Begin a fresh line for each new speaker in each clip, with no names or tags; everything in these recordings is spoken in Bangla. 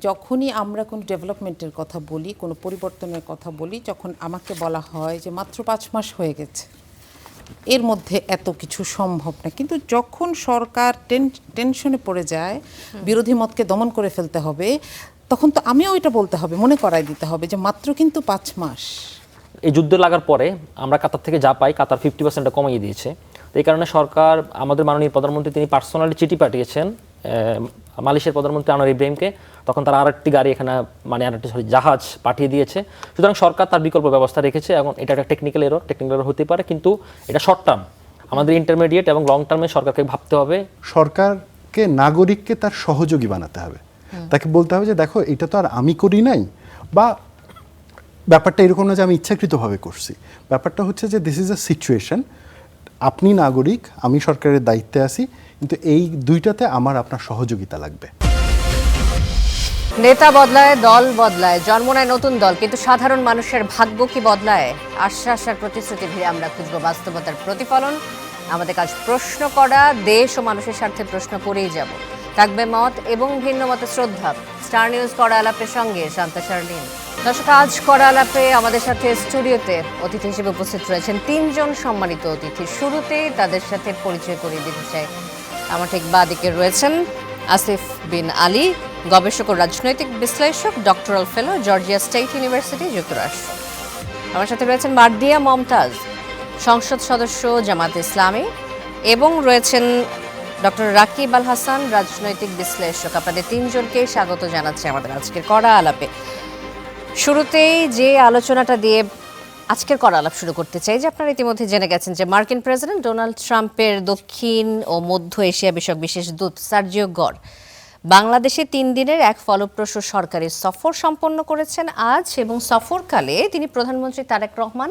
যখনই আমরা কোনো ডেভেলপমেন্টের কথা বলি, কোনো পরিবর্তনের কথা বলি, যখন আমাকে বলা হয় যে মাত্র 5 মাস হয়ে গেছে, এর মধ্যে এত কিছু সম্ভব না। কিন্তু যখন সরকার টেনশনে পড়ে যায়, বিরোধী মতকে দমন করে ফেলতে হবে, তখন তো আমিও এটা বলতে হবে, মনে করাই দিতে হবে যে মাত্র কিন্তু 5 মাস।
এই যুদ্ধ লাগার পরে আমরা কাতার থেকে যা পাই, কাতার 50% কমিয়ে দিয়েছে। তো এই কারণে সরকার, আমাদের মাননীয় প্রধানমন্ত্রী তিনি পার্সোনালি চিঠি পাঠিয়েছেন মালয়েশিয়ার প্রধানমন্ত্রী আনোয়ার ইব্রাহিমকে। তখন তারা আরেকটি গাড়ি এখানে, মানে আরেকটি জাহাজ পাঠিয়ে দিয়েছে। সুতরাং সরকার তার বিকল্প ব্যবস্থা রেখেছে এবং এটা একটা টেকনিক্যাল এরর হতে পারে, কিন্তু এটা শর্ট টার্ম। আমাদের ইন্টারমিডিয়েট এবং লং টার্মে সরকারকে ভাবতে হবে।
সরকারকে নাগরিককে তার সহযোগী বানাতে হবে, তাকে বলতে হবে যে দেখো এটা তো আর আমি করি নাই, বা ব্যাপারটা এরকম না যে আমি ইচ্ছাকৃতভাবে করছি। ব্যাপারটা হচ্ছে যে দিস ইজ আ সিচুয়েশন, আপনি নাগরিক, আমি সরকারের দায়িত্বে আছি, কিন্তু এই দুইটাতে আমার আপনার সহযোগিতা লাগবে।
নেতা বদলায়, দল বদলায়, জন্ম নেয় নতুন দল, কিন্তু সাধারণ মানুষের ভাগ্য কি বদলায়? আশ্বাস আর প্রতিশ্রুতি ভিড়ে আমরা খুঁজব বাস্তবতার প্রতিফলন। আমাদের কাজ প্রশ্ন করা, দেশ ও মানুষের স্বার্থে প্রশ্ন করেই যাব। থাকবে মত এবং ভিন্ন মতে শ্রদ্ধা। স্টার নিউজ করা আলাপের সঙ্গে শান্তা শারলিন। দর্শক, আজ করা আলাপে আমাদের সাথে স্টুডিওতে অতিথি হিসেবে উপস্থিত রয়েছেন 3 জন সম্মানিত অতিথি। শুরুতেই তাদের সাথে পরিচয় করিয়ে দিতে চাই। আমার ঠিক বাঁদিকে রয়েছেন আসিফ বিন আলী, গবেষক ও রাজনৈতিক বিশ্লেষক, ডক্টরাল ফেলো, জর্জিয়া স্টেট ইউনিভার্সিটি, যুক্তরাষ্ট্র। আমার সাথে রয়েছেন মার্দিয়া মমতাজ, সংসদ সদস্য, জামাত ইসলামী, এবং রয়েছেন ডক্টর রাকিব আল হাসান, রাজনৈতিক বিশ্লেষক। আপনাদের 3 জনকে স্বাগত জানাচ্ছি আমাদের আজকের কড়া আলাপে। শুরুতেই যে আলোচনাটা দিয়ে আজকের কড়া আলাপ শুরু করতে চাই, যে আপনারা ইতিমধ্যে জেনে গেছেন যে মার্কিন প্রেসিডেন্ট ডোনাল্ড ট্রাম্পের দক্ষিণ ও মধ্য এশিয়া বিষয়ক বিশেষ দূত সার্জিও গর বাংলাদেশে 3 দিনের এক ফলপ্রসূ সরকারি সফর সম্পন্ন করেছেন আজ, এবং সফরকালে তিনি প্রধানমন্ত্রী তারেক রহমান,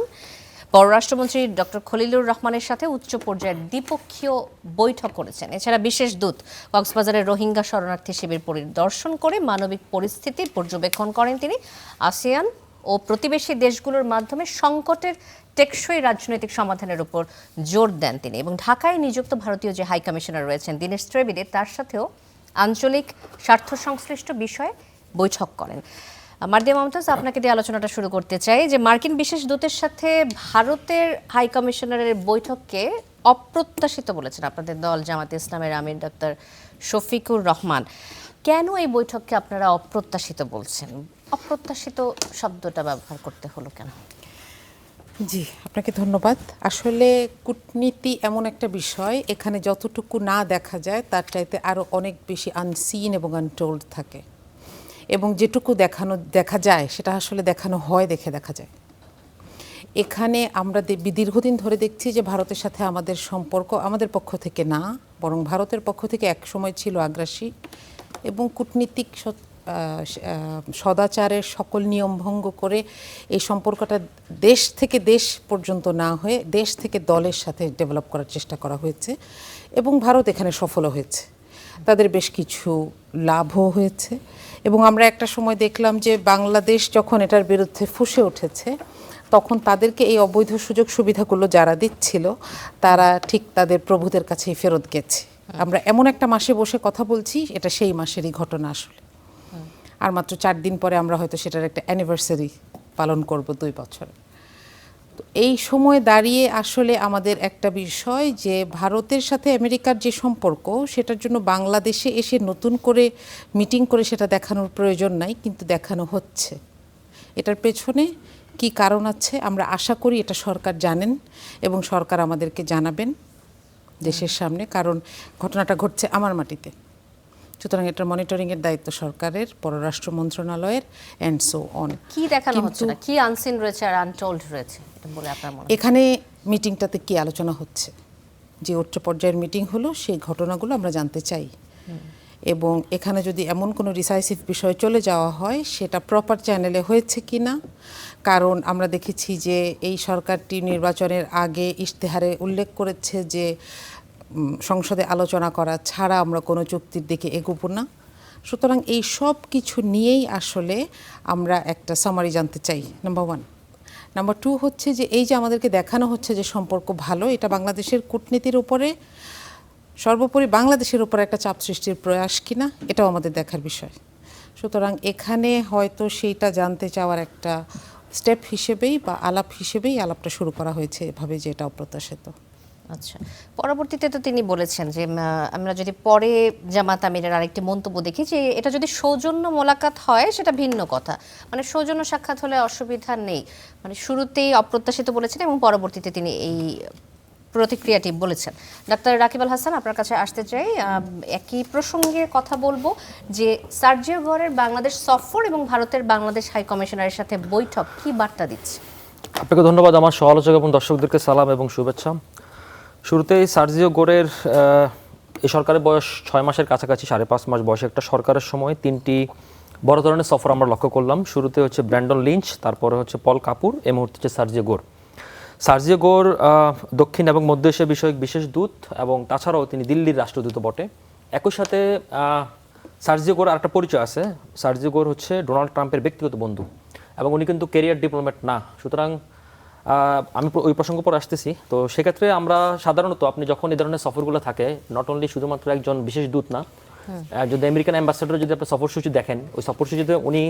পররাষ্ট্রমন্ত্রী ডক্টর খলিলুর রহমানের সাথে উচ্চ পর্যায়ের দ্বিপক্ষীয় বৈঠক করেছেন। এছাড়া বিশেষ দূত কক্সবাজারের রোহিঙ্গা শরণার্থী শিবির পরিদর্শন করে মানবিক পরিস্থিতির পর্যবেক্ষণ করেন তিনি। আসিয়ান ও প্রতিবেশী দেশগুলোর মাধ্যমে সংকটের টেকসই রাজনৈতিক সমাধানের উপর জোর দেন তিনি, এবং ঢাকায় নিযুক্ত ভারতীয় যে হাই কমিশনার রয়েছেন দীনেশ ত্রিবেদী, তার সাথেও আঞ্চলিক স্বার্থ সংশ্লিষ্ট বিষয়ে বৈঠক করেন। মার্দিয়া মমতাজ, আপনাকে দিয়ে আলোচনাটা শুরু করতে চাই, যে মার্কিন বিশেষ দূতের সাথে ভারতের হাই কমিশনারের বৈঠককে অপ্রত্যাশিত বলেছেন আপনাদের দল জামাতে ইসলামের আমির ডক্টর শফিকুর রহমান। কেন এই বৈঠককে আপনারা অপ্রত্যাশিত বলছেন? অপ্রত্যাশিত শব্দটা ব্যবহার করতে হলো কেন?
জি, আপনাকে ধন্যবাদ। আসলে কূটনীতি এমন একটা বিষয়, এখানে যতটুকু না দেখা যায় তার চাইতে আরও অনেক বেশি আনসিন এবং আনটোল্ড থাকে, এবং যেটুকু দেখা যায় সেটা আসলে দেখানো হয়, দেখা যায়। এখানে আমরা দীর্ঘদিন ধরে দেখছি যে ভারতের সাথে আমাদের সম্পর্ক আমাদের পক্ষ থেকে না, বরং ভারতের পক্ষ থেকে এক সময় ছিল আগ্রাসী, এবং কূটনীতিক সদাচারের সকল নিয়ম ভঙ্গ করে এই সম্পর্কটা দেশ থেকে দেশ পর্যন্ত না হয়ে দেশ থেকে দলের সাথে ডেভেলপ করার চেষ্টা করা হয়েছে, এবং ভারত এখানে সফলও হয়েছে। তাদের বেশ কিছু লাভও হয়েছে, এবং আমরা একটা সময় দেখলাম যে বাংলাদেশ যখন এটার বিরুদ্ধে ফুঁসে উঠেছে, তখন তাদেরকে এই অবৈধ সুযোগ সুবিধাগুলো যারা দিচ্ছিল তারা ঠিক তাদের প্রভুদের কাছেই ফেরত গেছে। আমরা এমন একটা মাসে বসে কথা বলছি, এটা সেই মাসেরই ঘটনা আসলে। আর মাত্র 4 দিন পরে আমরা হয়তো সেটার একটা অ্যানিভার্সারি পালন করব 2 বছর। তো এই সময় দাঁড়িয়ে আসলে আমাদের একটা বিষয়, যে ভারতের সাথে আমেরিকার যে সম্পর্ক, সেটার জন্য বাংলাদেশে এসে নতুন করে মিটিং করে সেটা দেখানোর প্রয়োজন নাই, কিন্তু দেখানো হচ্ছে। এটার পেছনে কি কারণ আছে আমরা আশা করি এটা সরকার জানেন, এবং সরকার আমাদেরকে জানাবেন দেশের সামনে, কারণ ঘটনাটা ঘটছে আমার মাটিতে। সুতরাং এটার মনিটরিংয়ের দায়িত্ব সরকারের, পররাষ্ট্র মন্ত্রণালয়ের, অ্যান্ড সো অন।
কি দেখানো হচ্ছে না, কি আনসিন রয়েছে আর আনটোল্ড রয়েছে, এটা বলে আপনার মনে হয়?
এখানে মিটিংটাতে কি আলোচনা হচ্ছে, যে উচ্চ পর্যায়ের মিটিং হলো, সেই ঘটনাগুলো আমরা জানতে চাই, এবং এখানে যদি এমন কোনো ডিসাইসিভ বিষয় চলে যাওয়া হয় সেটা প্রপার চ্যানেলে হয়েছে কি না। কারণ আমরা দেখেছি যে এই সরকারটি নির্বাচনের আগে ইশতেহারে উল্লেখ করেছে যে সংসদে আলোচনা করা ছাড়া আমরা কোনো চুক্তির দিকে এগোবো না। সুতরাং এই সব কিছু নিয়েই আসলে আমরা একটা সামারি জানতে চাই, নাম্বার 1। নাম্বার 2 হচ্ছে যে এই যে আমাদেরকে দেখানো হচ্ছে যে সম্পর্ক ভালো, এটা বাংলাদেশের কূটনীতির উপরে, সর্বোপরি বাংলাদেশের উপর একটা চাপ সৃষ্টির প্রয়াস কিনা, এটাও আমাদের দেখার বিষয়। সুতরাং এখানে হয়তো সেইটা জানতে চাওয়ার একটা স্টেপ হিসেবেই বা আলাপ হিসেবেই আলাপটা শুরু করা হয়েছে এভাবে, যে এটা অপ্রত্যাশিত।
আচ্ছা, পরবর্তীতে তো তিনি বলেছেন যে আমরা যদি পরে জামাত আমিরের আরেকটি মন্তব্য দেখি যে এটা যদি সৌজন্য মোলাকাত হয় সেটা ভিন্ন কথা, মানে সৌজন্য সাক্ষাৎ হলে অসুবিধা নেই, মানে শুরুতেই অপ্রত্যাশিত বলেছেন এবং পরবর্তীতে তিনি এই প্রতিক্রিয়াটি বলেছেন। ডাক্তার রাকিব আল হাসান, আপনার কাছে আসতে চাই, একই প্রসঙ্গে কথা বলবো যে সার্জিও গোরের বাংলাদেশ সফর এবং ভারতের বাংলাদেশ হাই কমিশনারের সাথে বৈঠক কি বার্তা দিচ্ছে?
আপনাকে ধন্যবাদ, আমার সহ-আলোচক এবং দর্শকদেরকে সালাম এবং শুভেচ্ছা। শুরুতেই সার্জিও গোরের এই সরকারের বয়স 6 মাসের কাছাকাছি, 5.5 মাস বয়সে একটা সরকারের সময় 3টি বড় ধরনের সফর আমরা লক্ষ্য করলাম। শুরুতে হচ্ছে ব্র্যান্ডন লিঞ্চ, তারপরে হচ্ছে পল কাপুর, এই মুহূর্তে হচ্ছে সার্জিও গোর। সার্জিও গোর দক্ষিণ এবং মধ্য এশিয়া বিষয়ক বিশেষ দূত এবং তাছাড়াও তিনি দিল্লির রাষ্ট্রদূত বটে। একই সাথে সার্জিও গোর আরেকটা পরিচয় আছে, সার্জিও গোর হচ্ছে ডোনাল্ড ট্রাম্পের ব্যক্তিগত বন্ধু এবং উনি কিন্তু ক্যারিয়ার ডিপ্লোম্যাট না। সুতরাং আমি ওই প্রসঙ্গ পরে আসতেছি। তো সেক্ষেত্রে আমরা সাধারণত আপনি যখন এই ধরনের সফরগুলো থাকে, নট অনলি শুধুমাত্র একজন বিশেষ দূত না, যদি আমেরিকান অ্যাম্বাসেডর যদি আপনি সফরসূচি দেখেন, ওই সফরসূচিতে উনি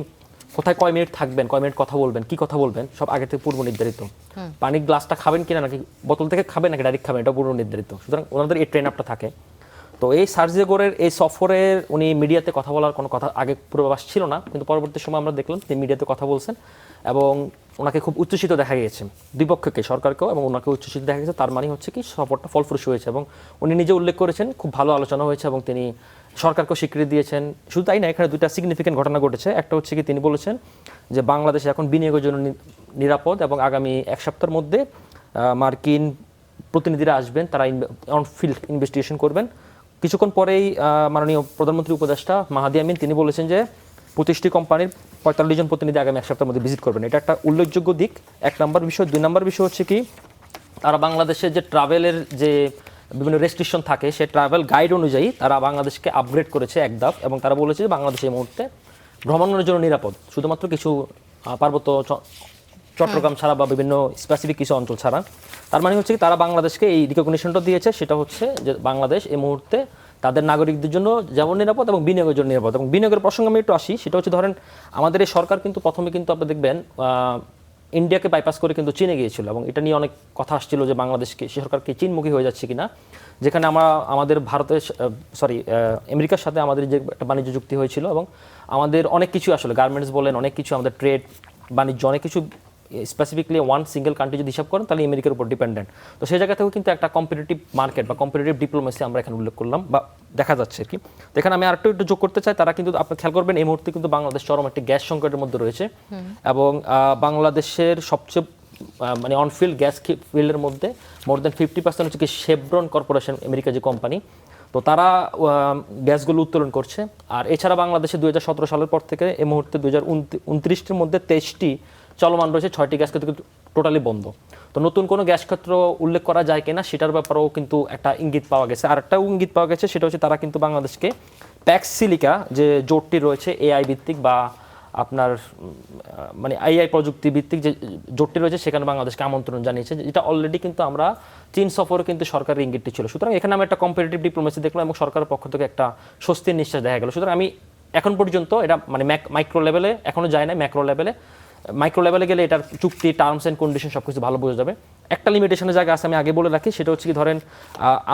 কোথায় কয় মিনিট থাকবেন, কয় মিনিট কথা বলবেন, কি কথা বলবেন, সব আগে থেকে পূর্ব নির্ধারিত। পানির গ্লাসটা খাবেন কিনা, নাকি বোতল থেকে খাবেন নাকি ডাইরেক্ট খাবেন, এটা পূর্ব নির্ধারিত। সুতরাং ওনাদের এই ট্রেন আপটা থাকে। তো এই সার্জিও গোরের এই সফরের উনি মিডিয়াতে কথা বলার কোনো কথা আগে পূর্বাভাস ছিল না, কিন্তু পরবর্তী সময় আমরা দেখলাম তিনি মিডিয়াতে কথা বলছেন এবং ওনাকে খুব উচ্ছ্বসিত দেখা গিয়েছে, দুই পক্ষকে, সরকারকেও এবং ওনাকে উচ্ছ্বসিত দেখা গেছে। তার মানে হচ্ছে কি সফরটা ফলপ্রসূ হয়েছে এবং উনি নিজে উল্লেখ করেছেন খুব ভালো আলোচনা হয়েছে এবং তিনি সরকারকেও স্বীকৃতি দিয়েছেন। শুধু তাই না, এখানে দুইটা সিগনিফিকেন্ট ঘটনা ঘটেছে। একটা হচ্ছে কি তিনি বলেছেন যে বাংলাদেশে এখন বিনিয়োগের জন্য নিরাপদ এবং আগামী 1 সপ্তাহের মধ্যে মার্কিন প্রতিনিধিরা আসবেন, তারা অন ফিল্ড ইনভেস্টিগেশন করবেন। কিছুক্ষণ পরেই মাননীয় প্রধানমন্ত্রী উপদেষ্টা মাহাদি আমিন তিনি বলেছেন যে 25টি কোম্পানির 45 জন প্রতিনিধি আগামী 1 সপ্তাহের মধ্যে ভিজিট করবেন। এটা একটা উল্লেখযোগ্য দিক, 1 নম্বর বিষয়। 2 নম্বর বিষয় হচ্ছে কি তারা বাংলাদেশের যে ট্রাভেলের যে বিভিন্ন রেস্ট্রিকশন থাকে, সেই ট্রাভেল গাইড অনুযায়ী তারা বাংলাদেশকে আপগ্রেড করেছে 1 ধাপ এবং তারা বলেছে যে বাংলাদেশ এই মুহূর্তে ভ্রমণের জন্য নিরাপদ, শুধুমাত্র কিছু পার্বত্য চট্টগ্রাম ছাড়া বা বিভিন্ন স্পেসিফিক কিছু অঞ্চল ছাড়া। তার মানে হচ্ছে কি তারা বাংলাদেশকে এই রিকগনিশনটা দিয়েছে, সেটা হচ্ছে যে বাংলাদেশ এই মুহূর্তে তাদের নাগরিকদের জন্য যেমন নিরাপদ এবং বিনিয়োগের জন্য নিরাপদ। এবং বিনিয়োগের প্রসঙ্গে আমি একটু আসি, সেটা হচ্ছে ধরেন আমাদের এই সরকার কিন্তু প্রথমে কিন্তু আপনি দেখবেন ইন্ডিয়াকে বাইপাস করে কিন্তু চীনে গিয়েছিল এবং এটা নিয়ে অনেক কথা আসছিল যে বাংলাদেশকে সরকারকে চীনমুখী হয়ে যাচ্ছে কিনা, যেখানে আমাদের ভারতের আমেরিকার সাথে আমাদের যে একটা বাণিজ্য চুক্তি হয়েছিল এবং আমাদের অনেক কিছু আসলে গার্মেন্টস বলেন, অনেক কিছু আমাদের ট্রেড বাণিজ্য অনেক কিছু স্পেসিফিকলি ওয়ান সিঙ্গেল কান্ট্রি যদি হিসাব করেন তাহলে আমেরিকার উপর ডিপেন্ডেন্ট। তো সেই জায়গা থেকেও কিন্তু একটা কম্পিটিটিভ মার্কেট বা কম্পিটিটিভ ডিপ্লোমেসি আমরা এখানে উল্লেখ করলাম বা দেখা যাচ্ছে আর কি। তো এখানে আমি আরেকটু একটু যোগ করতে চাই, তারা কিন্তু আপনি খেয়াল করবেন এই মুহূর্তে কিন্তু বাংলাদেশ চরম একটি গ্যাস সংকটের মধ্যে রয়েছে এবং বাংলাদেশের সবচেয়ে মানে অনফিল্ড গ্যাস ফিল্ডের মধ্যে মোর দ্যান 50% হচ্ছে কি শেভরন কর্পোরেশন, আমেরিকা যে কোম্পানি, তো তারা গ্যাসগুলো উত্তোলন করছে। আর এছাড়া বাংলাদেশে 2017 সালের পর থেকে এই মুহূর্তে 2029-টির মধ্যে 23টি চলমান রয়েছে, 6টি গ্যাস ক্ষেত্র টোটালি বন্ধ। তো নতুন কোনো গ্যাস ক্ষেত্র উল্লেখ করা যায় কিনা সেটার ব্যাপারেও কিন্তু একটা ইঙ্গিত পাওয়া গেছে। আর একটা ইঙ্গিত পাওয়া গেছে সেটা হচ্ছে তারা কিন্তু বাংলাদেশকে প্যাক্স সিলিকা যে জোটটি রয়েছে এআই ভিত্তিক বা আপনার মানে আইআই প্রযুক্তি ভিত্তিক যে জোটটি রয়েছে সেখানে বাংলাদেশকে আমন্ত্রণ জানিয়েছে, যেটা অলরেডি কিন্তু আমরা চীন সফরে কিন্তু সরকারের ইঙ্গিতটি ছিল। সুতরাং এখানে আমি একটা কম্পিটিটিভ ডিপ্লোমেসি দেখলাম এবং সরকারের পক্ষ থেকে একটা স্বস্তির নিঃশ্বাস দেখা গেল। সুতরাং আমি এখন পর্যন্ত এটা মানে মাইক্রো লেভেলে এখনো যায় না, মাইক্রো লেভেলে গেলে এটার চুক্তি, টার্মস অ্যান্ড কন্ডিশন সব কিছু ভালো বোঝা যাবে। একটা লিমিটেশনের জায়গা আছে, আমি আগে বলে রাখি, সেটা হচ্ছে কি ধরেন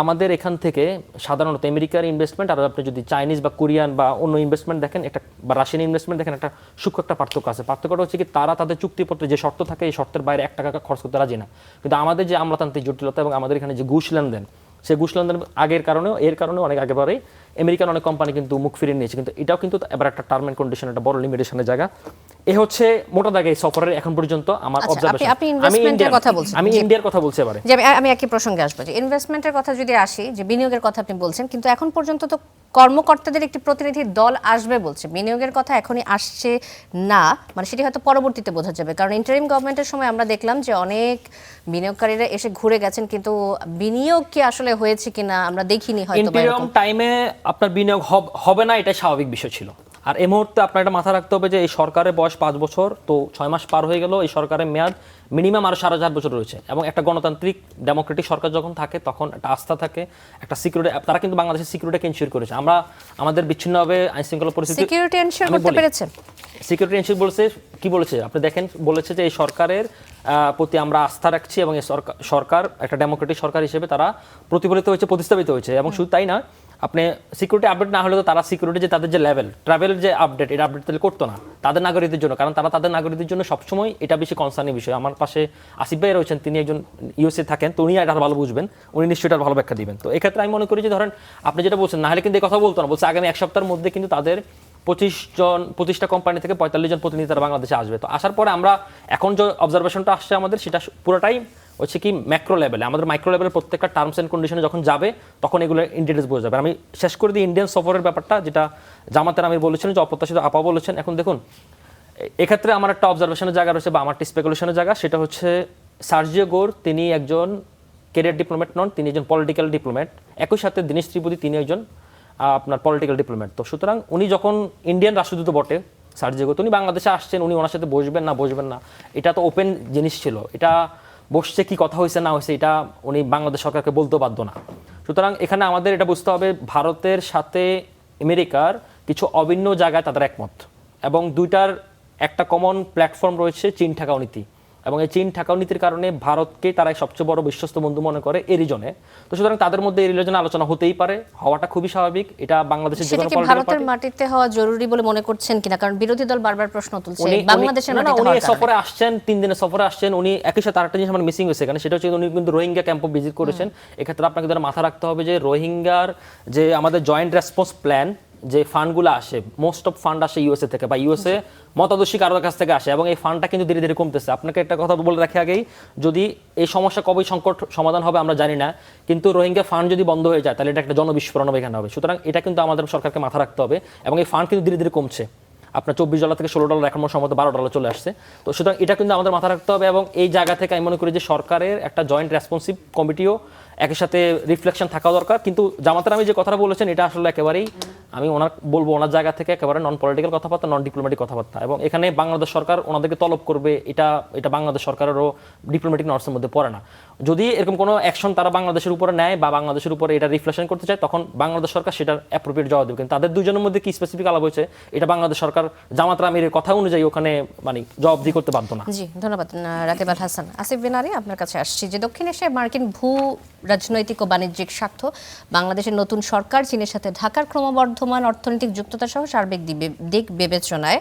আমাদের এখান থেকে সাধারণত আমেরিকার ইনভেস্টমেন্ট আর আপনি যদি চাইনিজ বা কোরিয়ান বা অন্য ইনভেস্টমেন্ট দেখেন একটা বা রাশিয়ান ইনভেস্টমেন্ট দেখেন, একটা সূক্ষ্ম একটা পার্থক্য আছে। পার্থক্যটা হচ্ছে কি তারা তাদের চুক্তিপত্রে যে শর্ত থাকে এই শর্তের বাইরে 1 টাকা খরচ করতে রাজি না। কিন্তু আমাদের যে আমলাতান্ত্রিক জটিলতা এবং আমাদের এখানে যে ঘুষ লেনদেন, সেই ঘুষ লেনদেন আগের কারণেও এর কারণেও অনেক আগেবারেই আমেরিকান অনেক কোম্পানি কিন্তু মুখ ফিরিয়ে নিয়েছে। কিন্তু এটাও কিন্তু এবার একটা টার্ম অ্যান্ড কন্ডিশন, একটা বড় লিমিটেশনের জায়গা। এ হচ্ছে মোটা দাগে এই সফরের এখন পর্যন্ত আমার অবজারভেশন। আমি ইন্ডিয়ার কথা বলছি এবারে,
যে আমি একই প্রসঙ্গে আসবো যে ইনভেস্টমেন্টের কথা যদি আসি, যে বিনিয়োগের কথা আপনি বলছেন, কিন্তু এখন পর্যন্ত তো কর্মকর্তাদের একটি প্রতিনিধি দল আসবে বলছে, বিনিয়োগের কথা এখনই আসছে না, মানে সেটি হয়তো পরবর্তীতে বোঝা যাবে। কারণ ইন্টারিম গভর্নমেন্টের সময় আমরা দেখলাম যে অনেক বিনিয়োগকারীরা এসে ঘুরে গেছেন, কিন্তু বিনিয়োগ কি আসলে হয়েছে কিনা আমরা দেখিনি হয়তো।
ইন্টারিম টাইমে আপনার বিনিয়োগ হবে না, এটা স্বাভাবিক বিষয় ছিল। আর এই মুহূর্তে আপনার এটা মাথা রাখতে হবে যে এই সরকারের বয়স 5 বছর, তো 6 মাস পার হয়ে গেল, এই সরকারের মেয়াদ মিনিমাম আরও 4.5 বছর রয়েছে। এবং একটা গণতান্ত্রিক ডেমোক্রেটিক সরকার যখন থাকে তখন একটা আস্থা থাকে, একটা সিকিউরিটি, তারা কিন্তু বাংলাদেশের সিকিউরিটিকে এনশিওর করেছে। আমরা আমাদের বিচ্ছিন্নভাবে আইন শৃঙ্খলা পরিস্থিতি
সিকিউরিটি এনশিওর করতে পেরেছেন।
সিকিউরিটি এনশিওর বলছে কি বলেছে আপনি দেখেন, বলেছে যে এই সরকারের প্রতি আমরা আস্থা রাখছি এবং এই সরকার একটা ডেমোক্রেটিক সরকার হিসেবে তারা প্রতিফলিত হয়েছে, প্রতিস্থাপিত হয়েছে। এবং শুধু তাই না, আপনি সিকিউরিটি আপডেট না হলে তো তারা সিকিউরিটি যে তাদের যে লেভেল ট্রাভেল যে আপডেট, এটা আপডেট তাহলে করতো না তাদের নাগরিকদের জন্য, কারণ তারা তাদের নাগরিকদের জন্য সবসময় এটা বেশি কনসার্নিং বিষয়। আমার পাশে আসিফ ভাই রয়েছেন, তিনি একজন ইউএসএ থাকেন, তো উনি এটা ভালো বুঝবেন, উনি নিশ্চয়ই এটা ভালো ব্যাখ্যা দিবেন। তো এক্ষেত্রে আমি মনে করি যে ধরেন আপনি যেটা বলছেন, না হলে কিন্তু এই কথা বলতো না, বলছে আগামী 1 সপ্তাহের মধ্যে কিন্তু তাদের 25টা কোম্পানি থেকে 45 জন প্রতিনিধি তারা বাংলাদেশে আসবে। তো আসার পরে আমরা এখন যে অবজারভেশনটা আসছে আমাদের, সেটা পুরোটাই হচ্ছে কি ম্যাক্রো লেভেলে, আমাদের মাইক্রো লেভেলের প্রত্যেকটা টার্মস অ্যান্ড কন্ডিশনে যখন যাবে তখন এগুলো ইন ডিটেলস বোঝা যাবে। আমি শেষ করে দিই ইন্ডিয়ান সফরের ব্যাপারটা, যেটা জামাতের আমি বলেছিলেন যে অপ্রত্যাশিত আপা বলেছেন। এখন দেখুন এক্ষেত্রে আমার একটা অবজারভেশনের জায়গা রয়েছে বা আমার একটা স্পেকুলেশনের জায়গা, সেটা হচ্ছে সার্জিও গোর তিনি একজন ক্যারিয়ার ডিপ্লোম্যাট নন, তিনি একজন পলিটিক্যাল ডিপ্লোম্যাট। একই সাথে দীনেশ ত্রিপুরী তিনি একজন আপনার পলিটিক্যাল ডিপ্লোম্যাট। তো সুতরাং উনি যখন ইন্ডিয়ান রাষ্ট্রদূত বটে সার্জিও গোর, উনি বাংলাদেশে আসছেন, উনি ওনার সাথে বসবেন না এটা তো ওপেন জিনিস ছিল, এটা বসছে কি কথা হয়েছে না হয়েছে এটা উনি বাংলাদেশ সরকারকে বলতেও বাধ্য না। সুতরাং এখানে আমাদের এটা বুঝতে হবে ভারতের সাথে আমেরিকার কিছু অভিন্ন জায়গায় তাদের একমত, এবং দুইটার একটা কমন প্ল্যাটফর্ম রয়েছে চীন ঠেকাও নীতি। এবং এই চীন ঠেকাও নীতির কারণে ভারতকে তারা সবচেয়ে বড় বিশ্বস্ত বন্ধু মনে করে এই রিজনে। তো সুতরাং তাদের মধ্যে এই রিজনে আলোচনা হতেই পারে, হওয়াটা খুবই স্বাভাবিক। এটা বাংলাদেশের যে কোনো পলিটিক্যাল
ভারতের মাটিতে হওয়া জরুরি বলে মনে করছেন কিনা? কারণ বিরোধী দল বারবার প্রশ্ন তুলছে বাংলাদেশের মাটিতে
উনি সফরে আসছেন, 3 দিনের সফরে আসছেন উনি। একই সাথে আরেকটা জিনিস আমার মিসিং হয়েছে এখানে, সেটা হচ্ছে উনি কিন্তু রোহিঙ্গা ক্যাম্পও ভিজিট করেছেন। এক্ষেত্রে আপনাকে ধরে মাথা রাখতে হবে যে রোহিঙ্গার যে আমাদের জয়েন্ট রেসপন্স প্ল্যান, যে ফান্ডগুলো আসে, মোস্ট অফ ফান্ড আসে ইউএসএ থেকে বা ইউএসএ মতাদর্শী কারোর কাছ থেকে আসে, এবং এই ফান্ডটা কিন্তু ধীরে ধীরে কমতেছে। আপনাকে একটা কথা বলে রাখি আগেই, যদি এই সমস্যা কবে সংকট সমাধান হবে আমরা জানি না, কিন্তু রোহিঙ্গা ফান্ড যদি বন্ধ হয়ে যায় তাহলে এটা একটা জনবিস্ফোরণ এখানে হবে। সুতরাং এটা কিন্তু আমাদের সরকারকে মাথা রাখতে হবে, এবং এই ফান্ড কিন্তু ধীরে ধীরে কমছে। আপনার $24 থেকে $16 এখন সম্ভবত $12 চলে আসছে। তো সুতরাং এটা কিন্তু আমাদের মাথা রাখতে হবে, এবং এই জায়গা থেকে আমি মনে করি যে সরকারের একটা জয়েন্ট রেসপন্সিভ কমিটিও একই সাথে রিফ্লেকশন থাকা দরকার। কিন্তু জামাতের আমি যে কথাটা বলেছেন এটা আসলে একেবারেই আমি বলবো ওনার জায়গা থেকে একেবারে নন পলিটিক্যাল কথাবার্তা, নন ডিপ্লোম্যাটিক কথাবার্তা, এবং এখানে বাংলাদেশ সরকার ওনাদেরকে তলব করবে এটা বাংলাদেশ সরকারেরও ডিপ্লোম্যাটিক নর্মসের মধ্যে পড়ে না। যদি এরকম কোনো অ্যাকশন তারা বাংলাদেশের উপরে নেয় বা বাংলাদেশের উপরে এটা রিফ্লেকশন করতে চায়, তখন বাংলাদেশ সরকার সেটার অ্যাপ্রোপ্রিয়েট জবাব দেবে। কিন্তু তাদের দুজনের মধ্যে কি স্পেসিফিক আলাপ হয়েছে এটা বাংলাদেশ সরকার জামাত আমিরের কথা অনুযায়ী ওখানে মানে জবাবদিহি করতে বাধ্য না।
জি, ধন্যবাদ রাকিব আল হাসান। আসিফ বিন আলী, আপনার কাছে আসছি যে দক্ষিণ এশিয়ায় মার্কিন ভূ রাজনৈতিক ও বাণিজ্যিক স্বার্থ, বাংলাদেশের নতুন সরকার, চীনের সাথে ঢাকার ক্রমবর্ধমান অর্থনৈতিক যুক্ততা সহ সার্বিক দিক বিবেচনায়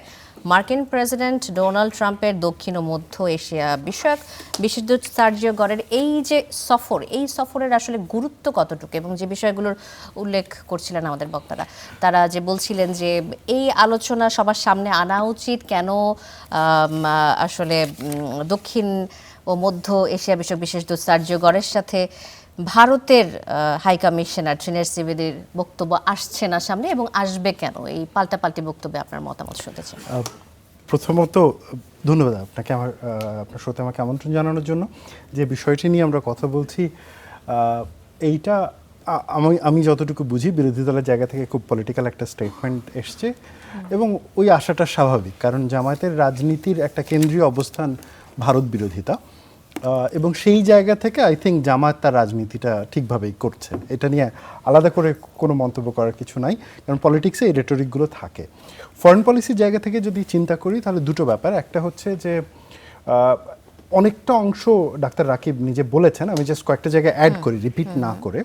মার্কিন প্রেসিডেন্ট ডোনাল্ড ট্রাম্পের দক্ষিণ ও মধ্য এশিয়া বিষয়ক বিশেষদূত সার্জিও গরের এই যে সফর, এই সফরের আসলে গুরুত্ব কতটুকু, এবং যে বিষয়গুলোর উল্লেখ করছিলেন আমাদের বক্তারা, তারা যে বলছিলেন যে এই আলোচনা সবার সামনে আনা উচিত, কেন আসলে দক্ষিণ ও মধ্য এশিয়া বিষয়ক বিশেষদূত সার্জিও গরের সাথে ভারতের হাই কমিশনার ট্রিনিডাদ সিবিদির বক্তব্য আসছে না সামনে, এবং আসবে কেন? এই পাল্টাপাল্টি বক্তব্যে আপনার মতামত শুনতে চাই।
প্রথমত ধন্যবাদ আপনাকে আপনার সাথে আমাকে আমন্ত্রণ জানানোর জন্য। যে বিষয়টি নিয়ে আমরা কথা বলছি এইটা আমি যতটুকু বুঝি বিরোধী দলের জায়গা থেকে খুব পলিটিক্যাল একটা স্টেটমেন্ট এসছে, এবং ওই আশাটা স্বাভাবিক, কারণ জামায়াতের রাজনীতির একটা কেন্দ্রীয় অবস্থান ভারত বিরোধিতা, এবং সেই জায়গা থেকে আই থিঙ্ক জামায়াত তার রাজনীতিটা ঠিকভাবেই করছে। এটা নিয়ে আলাদা করে কোনো মন্তব্য করার কিছু নাই, কারণ পলিটিক্সে এই রেটরিকগুলো থাকে। ফরেন পলিসির জায়গা থেকে যদি চিন্তা করি তাহলে দুটো ব্যাপার, একটা হচ্ছে যে অনেকটা অংশ ডাক্তার রাকিব নিজে বলেছেন, আমি জাস্ট কয়েকটা জায়গায় অ্যাড করি রিপিট না করে।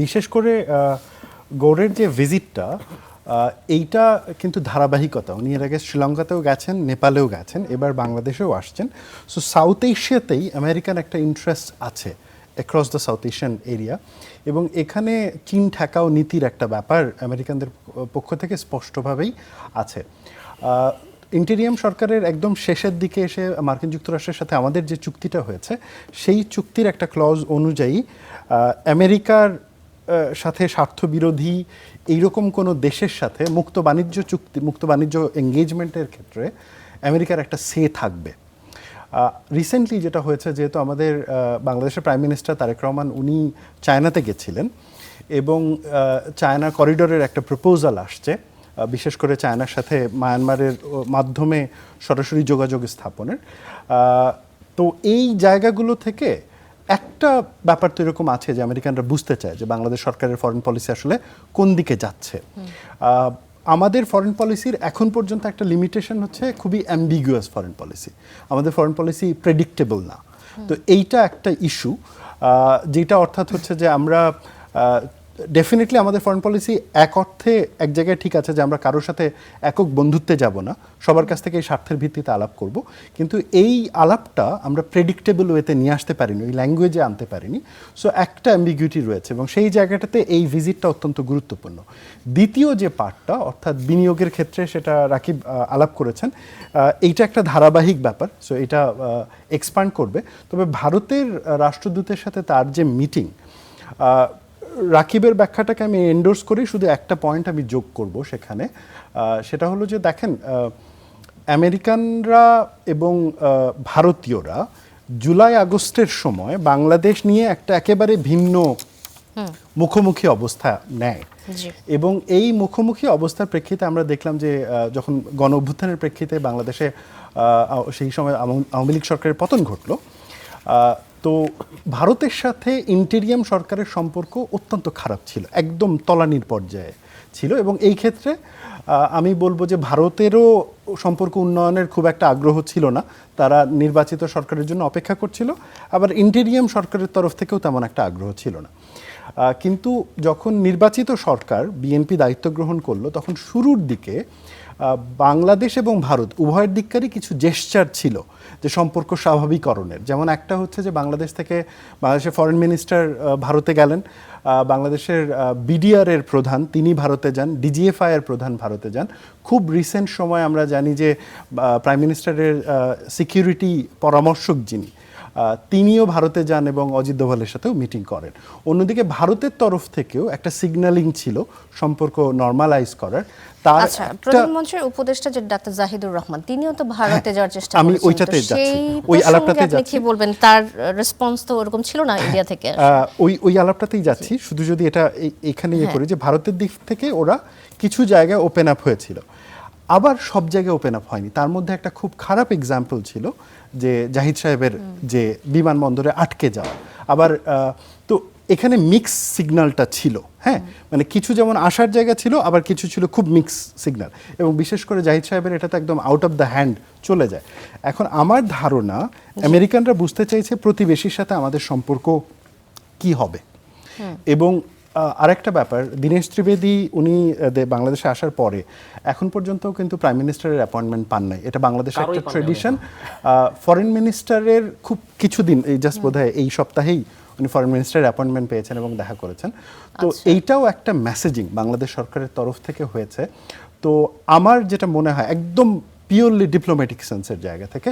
বিশেষ করে গৌড়ের যে ভিজিটটা, এইটা কিন্তু ধারাবাহিকতা, উনি এর আগে শ্রীলঙ্কাতেও গেছেন, নেপালেও গেছেন, এবার বাংলাদেশেও আসছেন। সো সাউথ এশিয়াতেই আমেরিকান একটা ইন্টারেস্ট আছে across the south Asian area, এবং এখানে চীন ঠেকাও নীতির একটা ব্যাপার আমেরিকানদের পক্ষ থেকে স্পষ্টভাবেই আছে। ইন্টেরিয়াম সরকারের একদম শেষের দিকে এসে মার্কিন যুক্তরাষ্ট্রের সাথে আমাদের যে চুক্তিটা হয়েছে, সেই চুক্তির একটা ক্লজ অনুযায়ী আমেরিকার সাথে স্বার্থবিরোধী এইরকম কোনো দেশের সাথে মুক্ত বাণিজ্য চুক্তি, মুক্ত বাণিজ্য এঙ্গেজমেন্টের ক্ষেত্রে আমেরিকার একটা সে থাকবে। রিসেন্টলি যেটা হয়েছে, যেহেতু আমাদের বাংলাদেশের প্রাইম মিনিস্টার তারেক রহমান উনি চায়নাতে গেছিলেন, এবং চায়না করিডোরের একটা প্রপোজাল আসছে বিশেষ করে চায়নার সাথে মায়ানমারের মাধ্যমে সরাসরি যোগাযোগ স্থাপনের। তো এই জায়গাগুলো থেকে একটা ব্যাপার তো এরকম আছে যে আমেরিকানরা বুঝতে চায় যে বাংলাদেশ সরকারের ফরেন পলিসি আসলে কোন দিকে যাচ্ছে। আমাদের ফরেন পলিসির এখন পর্যন্ত একটা লিমিটেশন হচ্ছে খুবই অ্যাম্বিগুয়াস ফরেন পলিসি। আমাদের ফরেন পলিসি প্রেডিক্টেবল না। তো এইটা একটা ইস্যু, যেটা অর্থাৎ হচ্ছে যে আমরা ডেফিনেটলি আমাদের ফরেন পলিসি এক অর্থে এক জায়গায় ঠিক আছে যে আমরা কারোর সাথে একক বন্ধুত্বে যাব না, সবার কাছ থেকে এই স্বার্থের ভিত্তিতে আলাপ করব, কিন্তু এই আলাপটা আমরা প্রেডিক্টেবল ওয়েতে নিয়ে আসতে পারিনি, ওই ল্যাঙ্গুয়েজে আনতে পারিনি। সো একটা অ্যাম্বিগুইটি রয়েছে এবং সেই জায়গাটাতে এই ভিজিটটা অত্যন্ত গুরুত্বপূর্ণ। দ্বিতীয় যে পার্টটা অর্থাৎ বিনিয়োগের ক্ষেত্রে, সেটা রাকিব আলাপ করেছেন, এইটা একটা ধারাবাহিক ব্যাপার, সো এটা এক্সপ্যান্ড করবে। তবে ভারতের রাষ্ট্রদূতের সাথে তার যে মিটিং, রাকিবের ব্যাখ্যাটাকে আমি এন্ডোর্স করি, শুধু একটা পয়েন্ট আমি যোগ করব সেখানে, সেটা হলো যে দেখেন, আমেরিকানরা এবং ভারতীয়রা জুলাই আগস্টের সময় বাংলাদেশ নিয়ে একটা একেবারে ভিন্ন মুখোমুখি অবস্থা নেয় এবং এই মুখোমুখি অবস্থার প্রেক্ষিতে আমরা দেখলাম যে যখন গণ অভ্যুত্থানের প্রেক্ষিতে বাংলাদেশে সেই সময় আওয়ামী লীগ সরকারের পতন ঘটল, তো ভারতের সাথে ইন্টেরিয়াম সরকারের সম্পর্ক অত্যন্ত খারাপ ছিল, একদম তলানির পর্যায়ে ছিল। এবং এই ক্ষেত্রে আমি বলবো যে ভারতেরও সম্পর্ক উন্নয়নের খুব একটা আগ্রহ ছিল না, তারা নির্বাচিত সরকারের জন্য অপেক্ষা করছিল, আবার ইন্টেরিয়াম সরকারের তরফ থেকেও তেমন একটা আগ্রহ ছিল না। কিন্তু যখন নির্বাচিত সরকার বিএনপি দায়িত্ব গ্রহণ করলো, তখন শুরুর দিকে বাংলাদেশ এবং ভারত উভয়ের দিককারই কিছু জেস্চার ছিল যে সম্পর্ক স্বাভাবিকরণের। যেমন একটা হচ্ছে যে বাংলাদেশের ফরেন মিনিস্টার ভারতে গেলেন, বাংলাদেশের বিডিআর এর প্রধান তিনি ভারতে যান, ডিজিএফআই এর প্রধান ভারতে যান। খুব রিসেন্ট সময় আমরা জানি যে প্রাইম মিনিস্টারের সিকিউরিটি পরামর্শক যিনি, তিনিও ভারতে যান এবং অজিত দোভালের সাথেও মিটিং করেন। অন্যদিকে ভারতের তরফ থেকেও একটা সিগন্যালিং ছিল সম্পর্ক নরমালাইজ করার। তার
আচ্ছা, প্রধানমন্ত্রীর উপদেষ্টা যে ডাক্তার জাহিদুর রহমান, তিনিও তো ভারতে যাওয়ার চেষ্টা করেছেন।
আমি ওইটাতে যাচ্ছি, ওই আলাপটাতেই যাচ্ছি।
কি বলবেন, তার রেসপন্স তো ওরকম ছিল না ইন্ডিয়া থেকে।
ওই আলাপটাতেই যাচ্ছি। শুধু যদি এটা এখানে করি যে ভারতের দিক থেকে ওরা কিছু জায়গায় ওপেন আপ হয়েছিল, আবার সব জায়গায় ওপেন আপ হয়নি। তার মধ্যে একটা খুব খারাপ এক্সাম্পল ছিল যে জাহিদ সাহেবের যে বিমানবন্দরে আটকে যাওয়া। আবার তো এখানে মিক্স সিগন্যালটা ছিল, হ্যাঁ, মানে কিছু যেমন আসার জায়গা ছিল, আবার কিছু ছিল খুব মিক্স সিগন্যাল, এবং বিশেষ করে জাহিদ সাহেবের এটা তো একদম আউট অফ দ্য হ্যান্ড চলে যায়। এখন আমার ধারণা আমেরিকানরা বুঝতে চাইছে প্রতিবেশীর সাথে আমাদের সম্পর্ক কি হবে। এবং আরেকটা ব্যাপার, দীনেশ ত্রিবেদী উনি বাংলাদেশে আসার পরে এখন পর্যন্ত কিন্তু প্রাইম মিনিস্টারের অ্যাপয়েন্টমেন্ট পান নাই। এটা বাংলাদেশের একটা ট্রেডিশন। ফরেন মিনিস্টারের খুব কিছুদিন, এই জাস্ট বোধহয় এই সপ্তাহেই উনি ফরেন মিনিস্টারের অ্যাপয়েন্টমেন্ট পেয়েছেন এবং দেখা করেছেন। তো এইটাও একটা মেসেজিং বাংলাদেশ সরকারের তরফ থেকে হয়েছে। তো আমার যেটা মনে হয় একদম পিওরলি ডিপ্লোম্যাটিক সেন্সের জায়গা থেকে,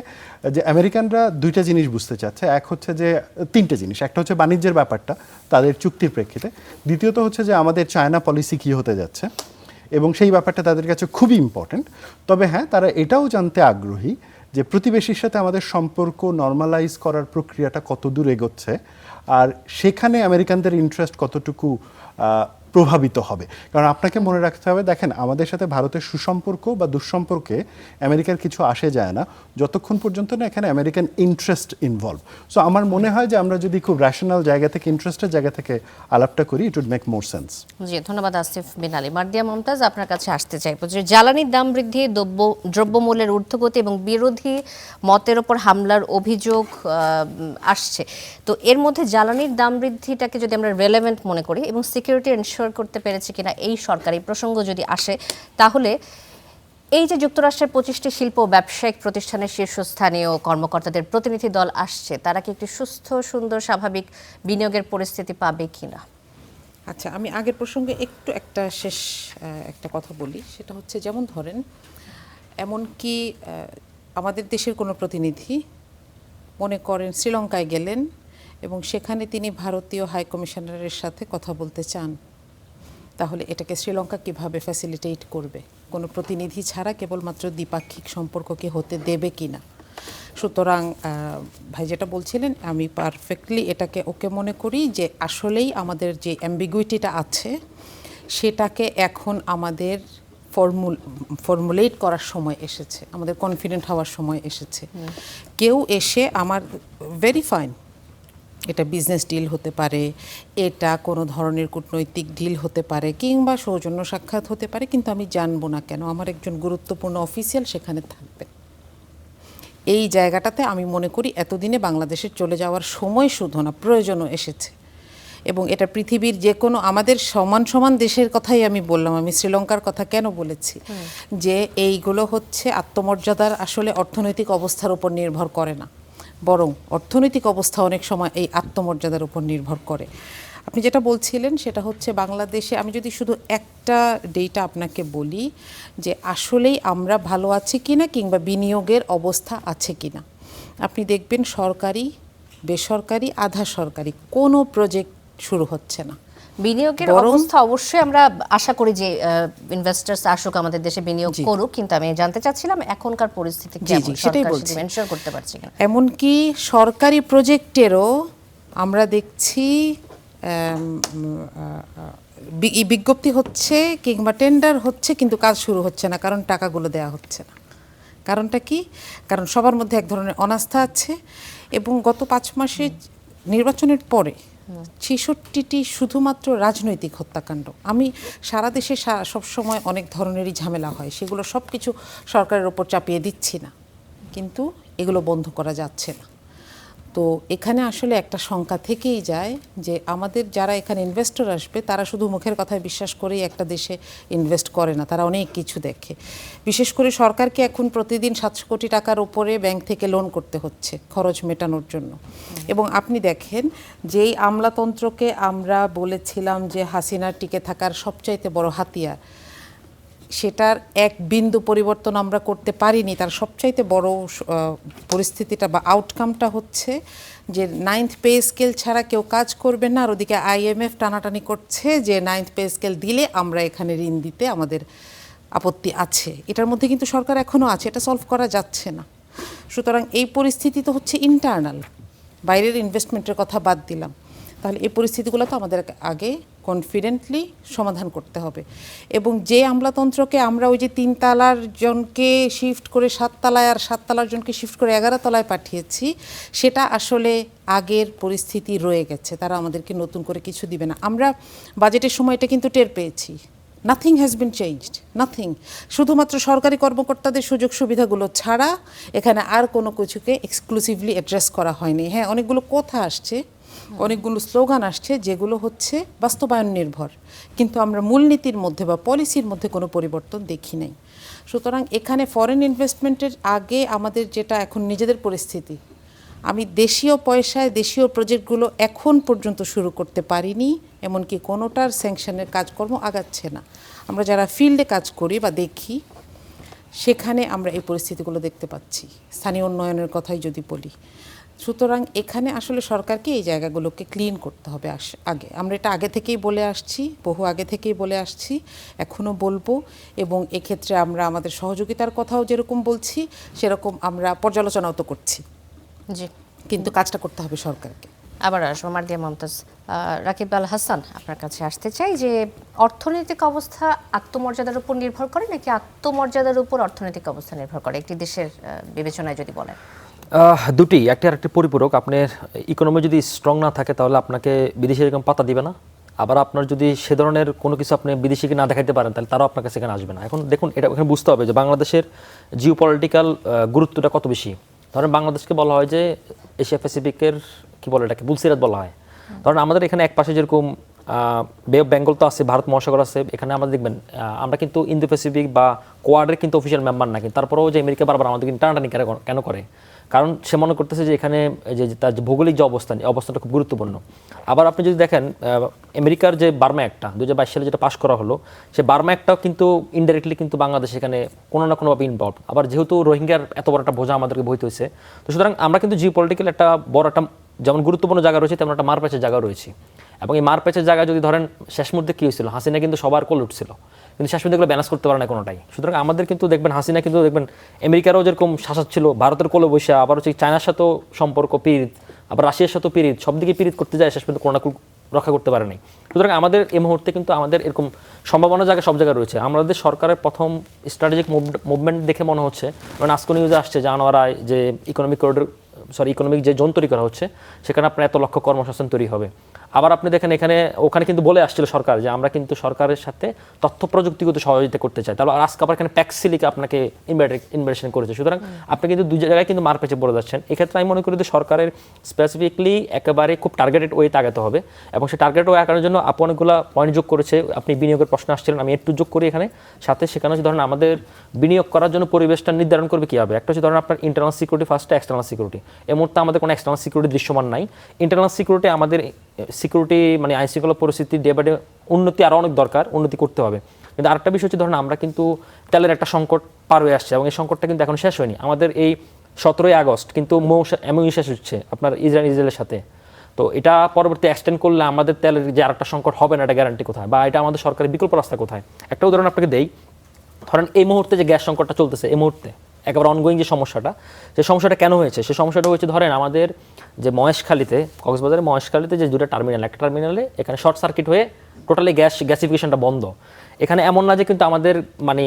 যে আমেরিকানরা দুইটা জিনিস বুঝতে চাচ্ছে। এক হচ্ছে যে তিনটে জিনিস, একটা হচ্ছে বাণিজ্যের ব্যাপারটা তাদের চুক্তির প্রেক্ষিতে, দ্বিতীয়ত হচ্ছে যে আমাদের চায়না পলিসি কী হতে যাচ্ছে, এবং সেই ব্যাপারটা তাদের কাছে খুবই ইম্পর্ট্যান্ট। তবে হ্যাঁ, তারা এটাও জানতে আগ্রহী যে প্রতিবেশীর সাথে আমাদের সম্পর্ক নর্মালাইজ করার প্রক্রিয়াটা কত দূর এগোচ্ছে, আর সেখানে আমেরিকানদের ইন্টারেস্ট কতটুকু প্রভাবিত হবে। কারণ আপনাকে মনে রাখতে হবে, দেখেন, আমাদের সাথে ভারতের সুসম্পর্ক বা দুঃসম্পর্কে আমেরিকার কিছু আসে যায় না যতক্ষণ পর্যন্ত না এখানে আমেরিকান ইন্টারেস্ট ইনভলভ। সো আমার মনে হয় যে আমরা যদি খুব র্যাশনাল জায়গা থেকে, ইন্টারেস্টের জায়গা থেকে আলাপটা করি, it would make more sense.
জি, ধন্যবাদ আসিফ বিন আলী। মার্দিয়া মমতাজ, আপনার কাছে আসতে চাইবো যে জ্বালানির দাম বৃদ্ধি, দ্রব্যমূল্যের ঊর্ধ্বগতি এবং বিরোধী মতের ওপর হামলার অভিযোগ আসছে। তো এর মধ্যে জ্বালানির দাম বৃদ্ধিটাকে যদি আমরা রেলেভেন্ট মনে করি এবং সিকিউরিটি এনশিওর করতে পেরেছে কিনা এই সরকারি প্রসঙ্গ যদি আসে, তাহলে এই যে যুক্তরাষ্ট্রের 25টি শিল্প ব্যবসায়িক প্রতিষ্ঠানের শীর্ষস্থানীয় কর্মকর্তাদের প্রতিনিধি দল আসছে, তারা কি একটি সুস্থ, সুন্দর, স্বাভাবিক বিনিয়োগের পরিস্থিতি পাবে কিনা?
আচ্ছা, আমি আগের প্রসঙ্গে শেষ একটা কথা বলি। সেটা হচ্ছে, যেমন ধরেন, এমনকি আমাদের দেশের কোনো প্রতিনিধি মনে করেন শ্রীলঙ্কায় গেলেন এবং সেখানে তিনি ভারতীয় হাই কমিশনারের সাথে কথা বলতে চান, তাহলে এটাকে শ্রীলঙ্কা কিভাবে ফ্যাসিলিটেট করবে? কোনো প্রতিনিধি ছাড়া কেবলমাত্র দ্বিপাক্ষিক সম্পর্ক কি হতে দেবে কিনা? সুতরাং ভাই যেটা বলছিলেন, আমি পারফেক্টলি এটাকে ওকে মনে করি যে আসলেই আমাদের যে অ্যাম্বিগুইটিটা আছে সেটাকে এখন আমাদের ফর্মুলেট করার সময় এসেছে, আমাদের কনফিডেন্ট হওয়ার সময় এসেছে। কেউ এসে আমার ভেরি ফাইন, এটা বিজনেস ডিল হতে পারে, এটা কোনো ধরনের কূটনৈতিক ডিল হতে পারে, কিংবা সৌজন্য সাক্ষাৎ হতে পারে, কিন্তু আমি জানবো না কেন আমার একজন গুরুত্বপূর্ণ অফিসিয়াল সেখানে থাকবে। এই জায়গাটাতে আমি মনে করি এতদিনে বাংলাদেশের চলে যাওয়ার সময় শুধু না, প্রয়োজনও এসেছে। এবং এটা পৃথিবীর যে কোনো আমাদের সমান সমান দেশের কথাই আমি বললাম, আমি শ্রীলঙ্কার কথা কেন বলেছি, যে এইগুলো হচ্ছে আত্মমর্যাদার আসলে অর্থনৈতিক অবস্থার উপর নির্ভর করে না, বরং অর্থনৈতিক অবস্থা অনেক সময় এই আত্মমর্যাদার উপর নির্ভর করে। আপনি যেটা বলছিলেন সেটা হচ্ছে বাংলাদেশে, আমি যদি শুধু একটা ডেটা আপনাকে বলি যে আসলেই আমরা ভালো আছি কিনা কিংবা বিনিয়োগের অবস্থা আছে কিনা, আপনি দেখবেন সরকারি, বেসরকারি, আধা সরকারি কোনো প্রজেক্ট শুরু হচ্ছে না।
বিনিয়োগের অবস্থা অবশ্যই আমরা আশা করি যে ইনভেস্টার্স আসুক আমাদের দেশে, বিনিয়োগ করুক, কিন্তু আমি জানতে চাচ্ছিলাম এখনকার পরিস্থিতি কেমন,
সেটাই
সরকার
বলছি।
সেটা মেনশন করতে পারছি কিনা।
এমনকি সরকারি প্রজেক্টেরও আমরা দেখছি বিজ্ঞপ্তি হচ্ছে কিংবা টেন্ডার হচ্ছে, কিন্তু কাজ শুরু হচ্ছে না, কারণ টাকাগুলো দেয়া হচ্ছে না। কারণটা কি? কারণ সবার মধ্যে এক ধরনের অনাস্থা আছে। এবং গত 5 মাসে নির্বাচনের পরে 66টি শুধুমাত্র রাজনৈতিক হত্যাকাণ্ড। আমি সারা দেশে সবসময় অনেক ধরনেরই ঝামেলা হয়, সেগুলো সব কিছু সরকারের ওপর চাপিয়ে দিচ্ছি না, কিন্তু এগুলো বন্ধ করা যাচ্ছে না। তো এখানে আসলে একটা শঙ্কা থেকেই যায় যে আমাদের যারা এখানে ইনভেস্টর আসবে তারা শুধু মুখের কথায় বিশ্বাস করেই একটা দেশে ইনভেস্ট করে না, তারা অনেক কিছু দেখে। বিশেষ করে সরকারকে এখন প্রতিদিন 700 কোটি টাকার উপরে ব্যাংক থেকে লোন করতে হচ্ছে খরচ মেটানোর জন্য। এবং আপনি দেখেন যেই আমলাতন্ত্রকে আমরা বলেছিলাম যে হাসিনার টিকে থাকার সবচাইতে বড় হাতিয়ার, সেটার এক বিন্দু পরিবর্তন আমরা করতে পারিনি। তার সবচাইতে বড় পরিস্থিতিটা বা আউটকামটা হচ্ছে যে 9th পে স্কেল ছাড়া কেউ কাজ করবে না, আর ওদিকে IMF টানাটানি করছে যে 9th পে স্কেল দিলে আমরা এখানে ঋণ দিতে আমাদের আপত্তি আছে। এটার মধ্যে কিন্তু সরকার এখনও আছে, এটা সলভ করা যাচ্ছে না। সুতরাং এই পরিস্থিতি তো হচ্ছে ইন্টারনাল, বাইরের ইনভেস্টমেন্টের কথা বাদ দিলাম। তাহলে এই পরিস্থিতিগুলো তো আমাদের আগে কনফিডেন্টলি সমাধান করতে হবে। এবং যে আমলাতন্ত্রকে আমরা ওই যে 3 তলার জনকে শিফট করে 7 তলায় আর 7 তলার জনকে শিফট করে 11 তলায় পাঠিয়েছি, সেটা আসলে আগের পরিস্থিতি রয়ে গেছে, তারা আমাদেরকে নতুন করে কিছু দিবে না। আমরা বাজেটের সময় এটা কিন্তু টের পেয়েছি, nothing has been changed, nothing. শুধুমাত্র সরকারি কর্মকর্তাদের সুযোগ সুবিধাগুলো ছাড়া এখানে আর কোনো কিছুকে এক্সক্লুসিভলি অ্যাড্রেস করা হয়নি। হ্যাঁ, অনেকগুলো কথা আসছে, অনেকগুলো স্লোগান আসছে যেগুলো হচ্ছে বাস্তবায়ন নির্ভর, কিন্তু আমরা মূলনীতির মধ্যে বা পলিসির মধ্যে কোনো পরিবর্তন দেখি নাই। সুতরাং এখানে ফরেন ইনভেস্টমেন্টের আগে আমাদের যেটা এখন নিজেদের পরিস্থিতি, আমি দেশীয় পয়সায় দেশীয় প্রজেক্টগুলো এখন পর্যন্ত শুরু করতে পারিনি, এমনকি কোনোটার স্যাংশনের কাজকর্ম আগাচ্ছে না। আমরা যারা ফিল্ডে কাজ করি বা দেখি, সেখানে আমরা এই পরিস্থিতিগুলো দেখতে পাচ্ছি। স্থানীয় উন্নয়নের কথাই যদি বলি, সুতরাং এখানে আসলে সরকারকে এই জায়গাগুলোকে ক্লিন করতে হবে আগে। আমরা এটা আগে থেকেই বলে আসছি, বহু আগে থেকেই বলে আসছি, এখনও বলবো। এবং এক্ষেত্রে আমরা আমাদের সহযোগিতার কথাও যেরকম বলছি, সেরকম আমরা পর্যালোচনাও তো করছি।
জি,
কিন্তু কাজটা করতে হবে সরকারকে।
আবার আসবো মার্দিয়া মমতাজ। রাকিব আল হাসান, আপনার কাছে আসতে চাই যে অর্থনৈতিক অবস্থা আত্মমর্যাদার উপর নির্ভর করে নাকি আত্মমর্যাদার উপর অর্থনৈতিক অবস্থা নির্ভর করে, একটি দেশের বিবেচনায় যদি বলেন?
দুটি, একটা আর একটি পরিপূরক। আপনার ইকোনমি যদি স্ট্রং না থাকে তাহলে আপনাকে বিদেশি এরকম পাতা দিবে না, আবার আপনার যদি সে ধরনের কোনো কিছু আপনি বিদেশিকে না দেখাইতে পারেন তাহলে তারাও আপনার কাছে এখানে আসবে না। এখন দেখুন, এটা এখানে বুঝতে হবে যে বাংলাদেশের জিও পলিটিক্যাল গুরুত্বটা কত বেশি। ধরেন বাংলাদেশকে বলা হয় যে এশিয়া প্যাসিফিকের কি বলে এটাকে বুলসিরাত বলা হয়। ধরেন আমাদের এখানে এক পাশে যেরকম বে অফ বেঙ্গল তো আছে, ভারত মহাসাগর আছে, এখানে আমরা দেখবেন আমরা কিন্তু ইন্দো প্যাসিফিক বা কোয়াডের কিন্তু অফিসিয়াল মেম্বার না, কিন্তু তারপরেও যে আমেরিকা বারবার আমাদের কিন্তু টানাটানি কেন করে, কারণ সে মনে করতেছে যে এখানে যে তার ভৌগোলিক যে অবস্থান, এই অবস্থানটা খুব গুরুত্বপূর্ণ। আবার আপনি যদি দেখেন আমেরিকার যে বার্মা অ্যাক্টটা 2022 সালে যেটা পাশ করা হলো, সে বার্মা অ্যাক্টটাও কিন্তু ইনডাইরেক্টলি কিন্তু বাংলাদেশ এখানে কোনো না কোনোভাবে ইনভলভ। আবার যেহেতু রোহিঙ্গার এত বড় একটা বোঝা আমাদেরকে বইতে হয়েছে, তো সুতরাং আমরা কিন্তু জিও পলিটিক্যাল একটা বড় একটা যেমন গুরুত্বপূর্ণ জায়গা রয়েছে, তেমন একটা মারপ্যাচের জায়গা রয়েছে। এবং এই মারপ্যাচের জায়গা যদি ধরেন শেষ মুহূর্তে কী হয়েছিল, হাসিনা কিন্তু সবার কোলে উঠছিল, কিন্তু শেষ মুহূর্তে ব্যালেন্স করতে পারে না কোনোটাই। সুতরাং আমাদের কিন্তু দেখবেন হাসিনা কিন্তু দেখবেন আমেরিকারও যেরকম শাসক ছিল, ভারতের কোলে বসে, আবার হচ্ছে চায়নার সাথেও সম্পর্ক পীড়িত, আবার রাশিয়ার সাথেও পীড়িত, সব দিকে পীড়িত করতে যায়, শেষ পর্যন্ত কোনো না রক্ষা করতে পারে নাই। সুতরাং আমাদের এই মুহূর্তে কিন্তু আমাদের এরকম সম্ভাবনা জায়গা সব জায়গায় রয়েছে। আমাদের সরকারের প্রথম স্ট্র্যাটেজিক মুভমেন্ট দেখে মনে হচ্ছে, কারণ আজকে নিউজে আসছে যে আনোয়ারায় যে ইকোনমিক যে জোন তৈরি করা হচ্ছে সেখানে আপনার এত লক্ষ কর্মসংস্থান তৈরি হবে। আবার আপনি দেখেন ওখানে কিন্তু বলে আসছিল সরকার যে আমরা কিন্তু সরকারের সাথে তথ্য প্রযুক্তিগত সহযোগিতা করতে চাই। তাহলে আজকে আবার এখানে প্যাক্স সিলিকে আপনাকে ইনভেস্টমেন্ট করেছে। সুতরাং আপনি কিন্তু দুই জায়গায় কিন্তু মার পেছে পড়ে যাচ্ছেন। এক্ষেত্রে আমি মনে করি যে সরকারের স্পেসিফিকলি একেবারে খুব টার্গেটেড ওয়েতে আগাতে হবে, এবং সেই টার্গেট ওয়ে আগানোর জন্য আপনি অনেকগুলো পয়েন্ট যোগ করেছে। আপনি বিনিয়োগের প্রশ্ন আসছিলেন, আমি একটু যোগ করি এখানে সাথে। সেখানে হচ্ছে ধরেন আমাদের বিনিয়োগ করার জন্য পরিবেশটা নির্ধারণ করবে কী হবে। একটা হচ্ছে ধরেন আপনার ইন্টারনাল সিকিউরিটি ফার্স্টে, এক্সটার্নাল সিকিউরিটি। এই মুহূর্তে আমাদের কোনো এক্সটার্নাল সিকিউরিটি দৃশ্যমান নাই। ইন্টারনাল সিকিউরিটি আমাদের সিকিউরিটি মানে আইনশৃঙ্খলা পরিস্থিতি ডে বাই ডে উন্নতি আরও অনেক দরকার, উন্নতি করতে হবে। কিন্তু আরেকটা বিষয় হচ্ছে ধরেন আমরা কিন্তু তেলের একটা সংকট পার হয়ে আসছে, এবং এই সংকটটা কিন্তু এখন শেষ হয়নি। আমাদের এই 17ই আগস্ট কিন্তু এমনই শেষ হচ্ছে আপনার ইসরায়েলের সাথে। তো এটা পরবর্তী এক্সটেন্ড করলে আমাদের তেলের যে আরেকটা সংকট হবে না, এটা গ্যারান্টি কোথায়, বা এটা আমাদের সরকারের বিকল্প রাস্তা কোথায়? একটা উদাহরণ আপনাকে দেই। ধরেন এই মুহূর্তে যে গ্যাস সংকটটা চলতেছে, এই মুহূর্তে একেবারে অনগোয়িং যে সমস্যাটা, সেই সমস্যাটা কেন হয়েছে? সেই সমস্যাটা হয়েছে ধরেন আমাদের যে মহেশখালীতে, কক্সবাজারের মহেশখালীতে যে দুটো টার্মিনাল, একটা টার্মিনালে এখানে শর্ট সার্কিট হয়ে টোটালি গ্যাসিফিকেশনটা বন্ধ। এখানে এমন না যে কিন্তু আমাদের মানে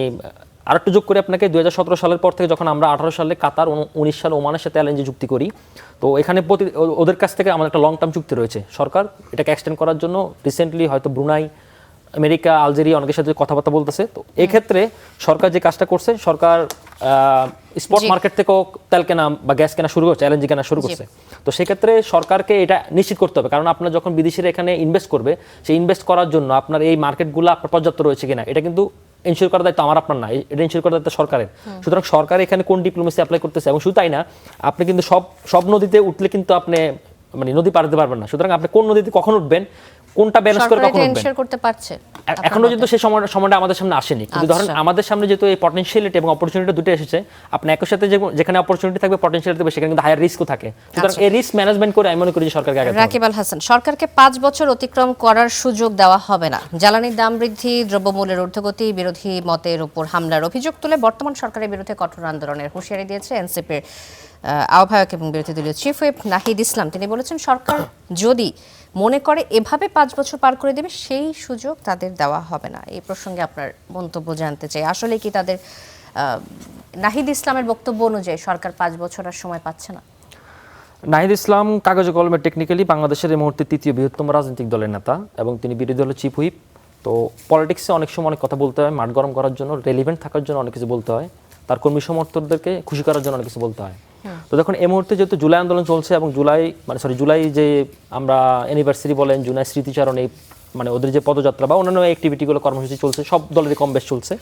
আরেকটু যোগ করে আপনাকে 2017 সালের পর থেকে যখন আমরা 18 সালে কাতার, 19 সালে ওমানের সাথে এলএনজি চুক্তি করি, তো এখানে ওদের কাছ থেকে আমাদের একটা লং টার্ম চুক্তি রয়েছে। সরকার এটাকে এক্সটেন্ড করার জন্য রিসেন্টলি হয়তো ব্রুনাই, আমেরিকা, আলজেরিয়া অনেকের সাথে কথাবার্তা বলতেছে। তো এক্ষেত্রে সরকার যে কাজটা করছে, সরকার স্পট মার্কেট থেকেও তেল কেনা বা গ্যাস কেনা শুরু করছে, এলএনজি কেনা শুরু করছে। তো সেক্ষেত্রে সরকারকে এটা নিশ্চিত করতে হবে, কারণ আপনার যখন বিদেশিরা এখানে ইনভেস্ট করবে, সেই ইনভেস্ট করার জন্য আপনার এই মার্কেটগুলো আপনার পর্যাপ্ত রয়েছে কিনা, এটা কিন্তু এনশিওর করার দায়িত্ব আমার আপনার না, এটা এনশিওর করার দায়িত্ব সরকারের। সুতরাং সরকার এখানে কোন ডিপ্লোমেসি অ্যাপ্লাই করতেছে, এবং শুধু তাই না, আপনি কিন্তু সব নদীতে উঠলে কিন্তু আপনি মানে নদী পার দিতে পারবেন না। সুতরাং আপনি কোন নদীতে কখন উঠবেন, কোনটা ব্যালেন্স করে কখন উঠবেন,
করতে পারছে
এখনো কিন্তু সেই সময়টা আমাদের সামনে আসেনি। কিন্তু ধরেন আমাদের সামনে যেহেতু এই পটেনশিয়ালিটি এবং অপরচুনিটি দুটো এসেছে, আপনি একই সাথে যেখানে অপরচুনিটি থাকবে, পটেনশিয়ালিটি থাকবে, সেখানে কিন্তু হায়ার রিস্কও থাকে। সুতরাং এই রিস্ক ম্যানেজমেন্ট করে আমি মনে করি যে সরকারকে আগাতে হবে।
রাকিব আল হাসান, সরকারকে 5 বছর অতিক্রম করার সুযোগ দেওয়া হবে না। জ্বালানির দাম বৃদ্ধি, দ্রব্যমূল্যের ঊর্ধ্বগতি, বিরোধী মতের উপর হামলার অভিযোগ তুলে বর্তমান সরকারের বিরুদ্ধে কঠোর আন্দোলনের হুঁশিয়ারি দিয়েছে এনসিপির আহ্বায়ক এবং বিরোধী দলীয় চিফ হুইপ নাহিদ ইসলাম। তিনি বলেছেন, সরকার যদি মনে করে এভাবে 5 বছর পার করে দেবে, সেই সুযোগ তাদের দেওয়া হবে না। এই প্রসঙ্গে আপনার মন্তব্য জানতে চাই। আসলে কি তাদের নাহিদ ইসলামের বক্তব্য অনুযায়ী সরকার 5 বছর আর সময় পাচ্ছে না?
নাহিদ ইসলাম কাগজে কলমে টেকনিক্যালি বাংলাদেশের এই মুহূর্তে 3য় বৃহত্তম রাজনৈতিক দলের নেতা, এবং তিনি বিরোধী দলের চিফ হুইপ। তো পলিটিক্সে অনেক সময় অনেক কথা বলতে হয়, মাঠ গরম করার জন্য, রেলিভেন্ট থাকার জন্য অনেক কিছু বলতে হয়, তার কর্মী সমর্থকদেরকে খুশি করার জন্য অনেক কিছু বলতে হয়। তো দেখুন এই মুহূর্তে যেহেতু জুলাই আন্দোলন চলছে, এবং জুলাই যে আমরা অ্যানিভার্সারি বলেন, জুলাই স্মৃতিচারণ, এই মানে ওদের যে পদযাত্রা বা অন্যান্য অ্যাক্টিভিটিগুলো, কর্মসূচি চলছে, সব দলেরই কম বেশ চলছে।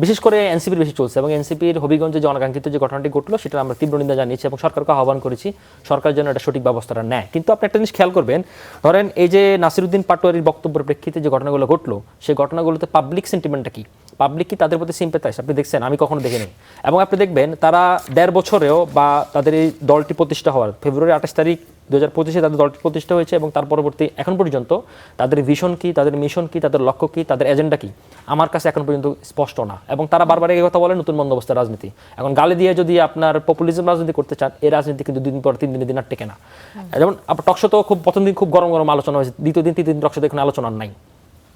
বিশেষ করে এনসিপির বেশি চলছে, এবং এনসিপির হবিগঞ্জে যে অনাকাঙ্ক্ষিত যে ঘটনাটি ঘটলো, সেটা আমরা তীব্র নিন্দা জানিয়েছি এবং সরকারকে আহ্বান করেছি সরকার যেন এটা সঠিক ব্যবস্থাটা নেয়। কিন্তু আপনি একটা জিনিস খেয়াল করবেন, ধরেন এই যে নাসিরউদ্দিন পাটোয়ারির বক্তব্যের প্রেক্ষিতে যে ঘটনাগুলো ঘটলো, সেই ঘটনাগুলোতে পাবলিক সেন্টিমেন্টটা কি, পাবলিক কি তাদের প্রতি সিম্প্যাথাইজ আপনি দেখছেন? আমি কখনো দেখিনি। এবং আপনি দেখবেন তারা 1.5 বছরেও, বা তাদের এই দলটি প্রতিষ্ঠা হওয়ার ফেব্রুয়ারি 28 তারিখ 2025 তাদের দলটি প্রতিষ্ঠা হয়েছে, এবং তার পরবর্তী এখন পর্যন্ত তাদের ভিশন কি, তাদের মিশন কি, তাদের লক্ষ্য কি, তাদের এজেন্ডা কি, আমার কাছে এখন পর্যন্ত স্পষ্ট না। এবং তারা বারবার এই কথা বলে নতুন বন্দোবস্তের রাজনীতি। এখন গালি দিয়ে যদি আপনার পপুলিজম রাজনীতি করতে চান, এই রাজনীতি কিন্তু 2 দিন পর 3 দিনের দিন আর টেকে না। যেমন টকশোতেও খুব প্রথম দিন খুব গরম গরম আলোচনা হয়েছে, দ্বিতীয় দিন 3 দিন টকশোতে এখানে আলোচনা নাই।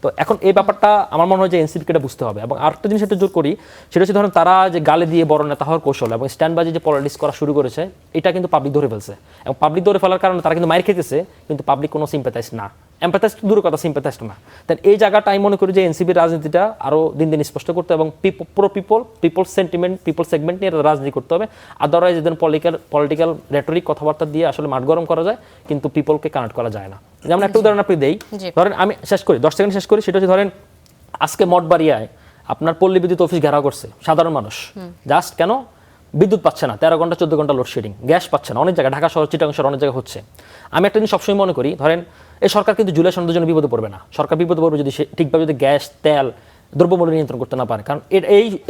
তো এখন এই ব্যাপারটা আমার মনে হয় যে এনসিপিকে এটা বুঝতে হবে। এবং আরেকটা জিনিস একটু জোর করি, সেটা হচ্ছে ধরেন তারা যে গালে দিয়ে বড় নেতা হওয়ার কৌশল এবং স্ট্যান্ডবাজি যে পলিটিক্স করা শুরু করেছে, এটা কিন্তু পাবলিক ধরে ফেলছে, এবং পাবলিক ধরে ফেলার কারণে তারা কিন্তু মাইর খেতেছে, কিন্তু পাবলিক কোনো সিম্প্যাথাইজ না, এম্প্যাথাইজ দূরের কথা, সিম্প্যাথাইজ না। তাই এই জায়গাটা আমি মনে করি যে এনসিপির রাজনীতিটা আরও দিন দিন স্পষ্ট করতে, এবং পুরো পিপল সেন্টিমেন্ট, পিপল সেগমেন্ট নিয়ে রাজনীতি করতে হবে। আদারওয়াইজ যেদিন পলিটিক্যাল রেটরিক কথাবার্তা দিয়ে আসলে মাঠ গরম করা যায়, কিন্তু পিপলকে কানেক্ট করা যায় না। যেমন একটা উদাহরণ আপনি দেই, ধরেন আমি শেষ করি, 10 সেকেন্ড শেষ করি। সেটা হচ্ছে ধরেন আজকে মঠবাড়িয়ায় আপনার পল্লী বিদ্যুৎ অফিস ঘেরাও করছে সাধারণ মানুষ, জাস্ট কেন? বিদ্যুৎ পাচ্ছে না, 13 ঘন্টা 14 ঘন্টা লোডশেডিং, গ্যাস পাচ্ছে না, অনেক জায়গায়, ঢাকা শহর, চিটাগাং শহর, অনেক জায়গায় হচ্ছে। আমি একটা জিনিস সবসময় মনে করি, ধরেন এই সরকার কিন্তু জুলাই সনদের জন্য বিপদে পড়বে না। সরকার বিপদে পড়বে যদি ঠিকভাবে যদি গ্যাস, তেল দ্রব্যমূল্য নিয়ন্ত্রণ করতে না পারে, কারণ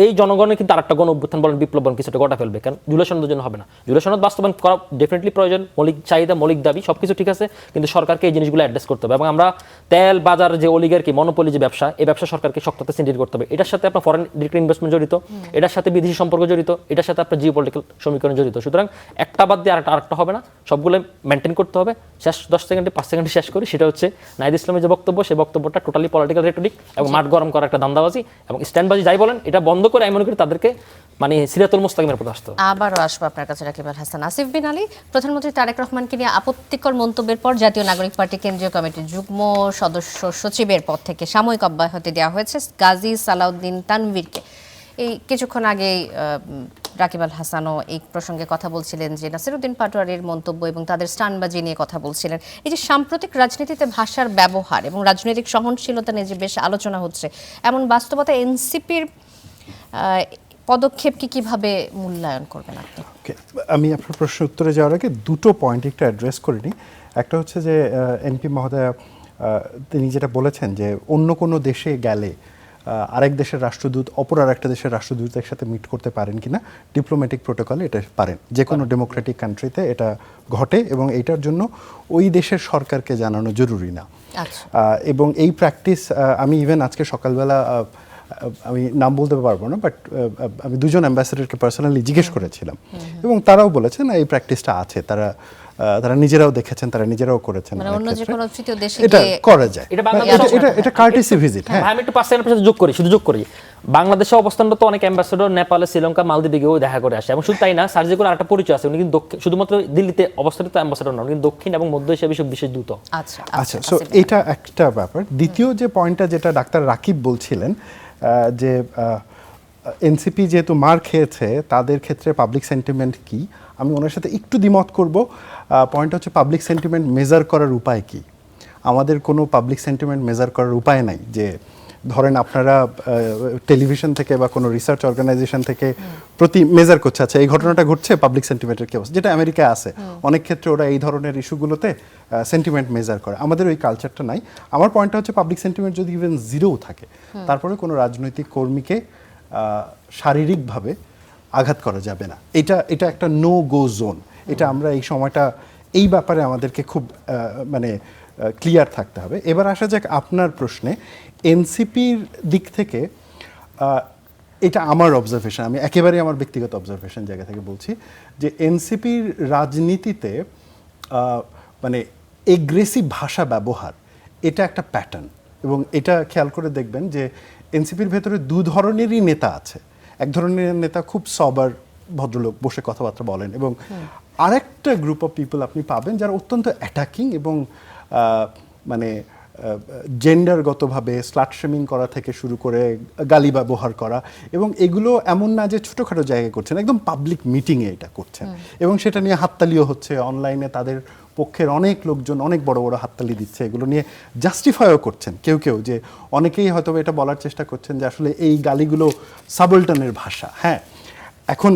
এই জনগণের কিন্তু আরেকটা গণ অভ্যুত্থান বলেন, বিপ্লব বলেন, কিছুটা গোটা ফেলবে, কারণ জুলাই সনদের জন্য হবে না। জুলাই সনদ বাস্তবায়ন করা ডেফিনেটলি প্রয়োজন, মৌলিক চাহিদা, মৌলিক দাবি সবকিছু ঠিক আছে, কিন্তু সরকারকে এই জিনিসগুলো অ্যাড্রেস করতে হবে। এবং আমরা তেল বাজার যে অলিগার্কি মনোপলি যে ব্যবসা, এই ব্যবসা সরকারকে শক্ততে সিন্ডিকেট করতে হবে। এটার সাথে আপনার ফরেন ডিরেক্ট ইনভেস্টমেন্ট জড়িত, এটার সাথে বিদেশি সম্পর্ক জড়িত, এটার সাথে আপনার জিও পলিটিক্যাল সমীকরণ জড়িত। সুতরাং একটা বাদ দিয়ে আরেকটা হবে না, সবগুলো মেনটেন করতে হবে। শেষ 10 সেকেন্ডে 5 সেকেন্ডে শেষ করি, সেটা হচ্ছে নাহিদ ইসলামের যে বক্তব্য, সেই বক্তব্যটা টোটালি পলিটিক্যাল রেটরিক এবং মাঠ গরম করা একটা দান্দাবাজি এবং স্ট্যান্ডবাজি যাই বলেন, এটা বন্ধ করে আমি মনে করি তাদেরকে মানে সিরাতুল মুস্তাকিমের পথে আসতে হবে।
আবারও আসবো আপনার কাছে রাকিব আল হাসান। আসিফ বিন আলী, প্রধানমন্ত্রী তারেক রহমানকে নিয়ে আপত্তিকর মন্তব্যের পর জাতীয় নাগরিক পার্টি কেন্দ্রীয় কমিটির যুগ্ম সদস্য সচিবের পদ থেকে সাময়িক অব্যাহতি দেওয়া হয়েছে গাজী সালাউদ্দিন তানভীরকে। এই কিছুক্ষণ আগেই রাকিব আল হাসানও এই প্রসঙ্গে কথা বলছিলেন যে নাসিরউদ্দিন পাটোয়ারির মন্তব্য এবং তাদের স্টানবাজি নিয়ে কথা বলছিলেন। এই যে সাম্প্রতিক রাজনীতিতে ভাষার ব্যবহার এবং রাজনৈতিক সহনশীলতা নিয়ে যে বেশ আলোচনা হচ্ছে, এমন বাস্তবতা এনসিপির পদক্ষেপকে কিভাবে মূল্যায়ন করবেন আপনি?
আমি আপনার প্রশ্ন উত্তরে যাওয়ার আগে দুটো পয়েন্ট একটু অ্যাড্রেস করে নিই। একটা হচ্ছে যে এমপি মহোদয়া তিনি যেটা বলেছেন যে অন্য কোনো দেশে গেলে আরেক দেশের রাষ্ট্রদূত অপর আরেকটা দেশের রাষ্ট্রদূতের সাথে মিট করতে পারেন কিনা, ডিপ্লোম্যাটিক প্রোটোকলে এটা পারেন, যে কোনো ডেমোক্রেটিক কান্ট্রিতে এটা ঘটে এবং এইটার জন্য ওই দেশের সরকারকে জানানো জরুরি না। এবং এই প্র্যাকটিস আমি ইভেন আজকে সকালবেলা আমি নাম বলতে পারবো না, বাট আমি দুজন অ্যাম্বাসেডরকে পার্সোনালি জিজ্ঞেস করেছিলাম এবং তারাও বলেছেন এই প্র্যাকটিসটা আছে, তারা নিজেরাও দেখেছেন, তারা নিজেরাও করেছেন,
মানে অন্য যে কোনো তৃতীয় দেশে
এটা করা যায়,
এটা
কার্টেসি ভিজিট। হ্যাঁ,
আমি একটু 5 সেকেন্ডের সাথে যোগ করি। বাংলাদেশে অবস্থানরত অনেক অ্যাম্বাসেডর নেপালে, শ্রীলঙ্কা, মালদ্বীপে গিয়েও দেখা করে আসে এবং শুধু তাই না, সার্জিকুল আরেকটা পরিচয় আছে, উনি কিন্তু শুধুমাত্র দিল্লিতে অবস্থানিত অ্যাম্বাসেডর না, কিন্তু দক্ষিণ এবং মধ্য এশিয়া বিষয়ক বিশেষ দূত।
আচ্ছা, সো এটা একটা ব্যাপার। দ্বিতীয় যে পয়েন্টটা যেটা ডাক্তার রাকিব বলছিলেন যে এনসিপি যেহেতু মার খেয়েছে তাদের ক্ষেত্রে পাবলিক সেন্টিমেন্ট কি, আমি ওনার সাথে একটু দ্বিমত করব। পয়েন্ট হচ্ছে পাবলিক সেন্টিমেন্ট মেজার করার উপায় কি। আমাদের কোনো পাবলিক সেন্টিমেন্ট মেজার করার উপায় নাই। যে ধরেন আপনারা টেলিভিশন থেকে বা কোনো রিসার্চ অর্গানাইজেশন থেকে প্রতি মেজার করছে, আচ্ছা এই ঘটনাটা ঘটছে, পাবলিক সেন্টিমেন্টের কি অবস্থা, যেটা আমেরিকায় আছে অনেক ক্ষেত্রে ওরা এই ধরনের ইস্যুগুলোতে সেন্টিমেন্ট মেজার করে। আমাদের ওই কালচারটা নাই। আমার পয়েন্টটা হচ্ছে পাবলিক সেন্টিমেন্ট যদি ইভেন জিরোও থাকে, তারপরে কোনো রাজনৈতিক কর্মীকে শারীরিকভাবে আঘাত করা যাবে না। এটা একটা নো গো জোন। এটা আমরা এই সময়টা এই ব্যাপারে আমাদেরকে খুব মানে ক্লিয়ার থাকতে হবে। এবার আসা যাক আপনার প্রশ্নে, এনসিপির দিক থেকে এটা আমার অবজারভেশন, আমি একেবারে আমার ব্যক্তিগত অবজারভেশন জায়গা থেকে বলছি যে এনসিপির রাজনীতিতে মানে এগ্রেসিভ ভাষা ব্যবহার এটা একটা প্যাটার্ন। এবং এটা খেয়াল করে দেখবেন যে এনসিপির ভেতরে দু ধরনেরই নেতা আছে। এক ধরনের নেতা খুব সবার ভদ্রলোক, বসে কথাবার্তা বলেন, এবং আরেকটা গ্রুপ অফ পিপল আপনি পাবেন যারা অত্যন্ত অ্যাটাকিং এবং মানে জেন্ডারগতভাবে স্লাট শেমিং করা থেকে শুরু করে গালি ব্যবহার করা, এবং এগুলো এমন না যে ছোটোখাটো জায়গায় করছেন, একদম পাবলিক মিটিংয়ে এটা করছেন এবং সেটা নিয়ে হাততালিও হচ্ছে। অনলাইনে তাদের পক্ষের অনেক লোকজন অনেক বড় বড় হাততালি দিচ্ছে, এগুলো নিয়ে জাস্টিফাইও করছেন কেউ যে অনেকেই হয়তো এটা বলার চেষ্টা করছেন যে আসলে এই গালিগুলো সাবলটানের ভাষা। হ্যাঁ, এখন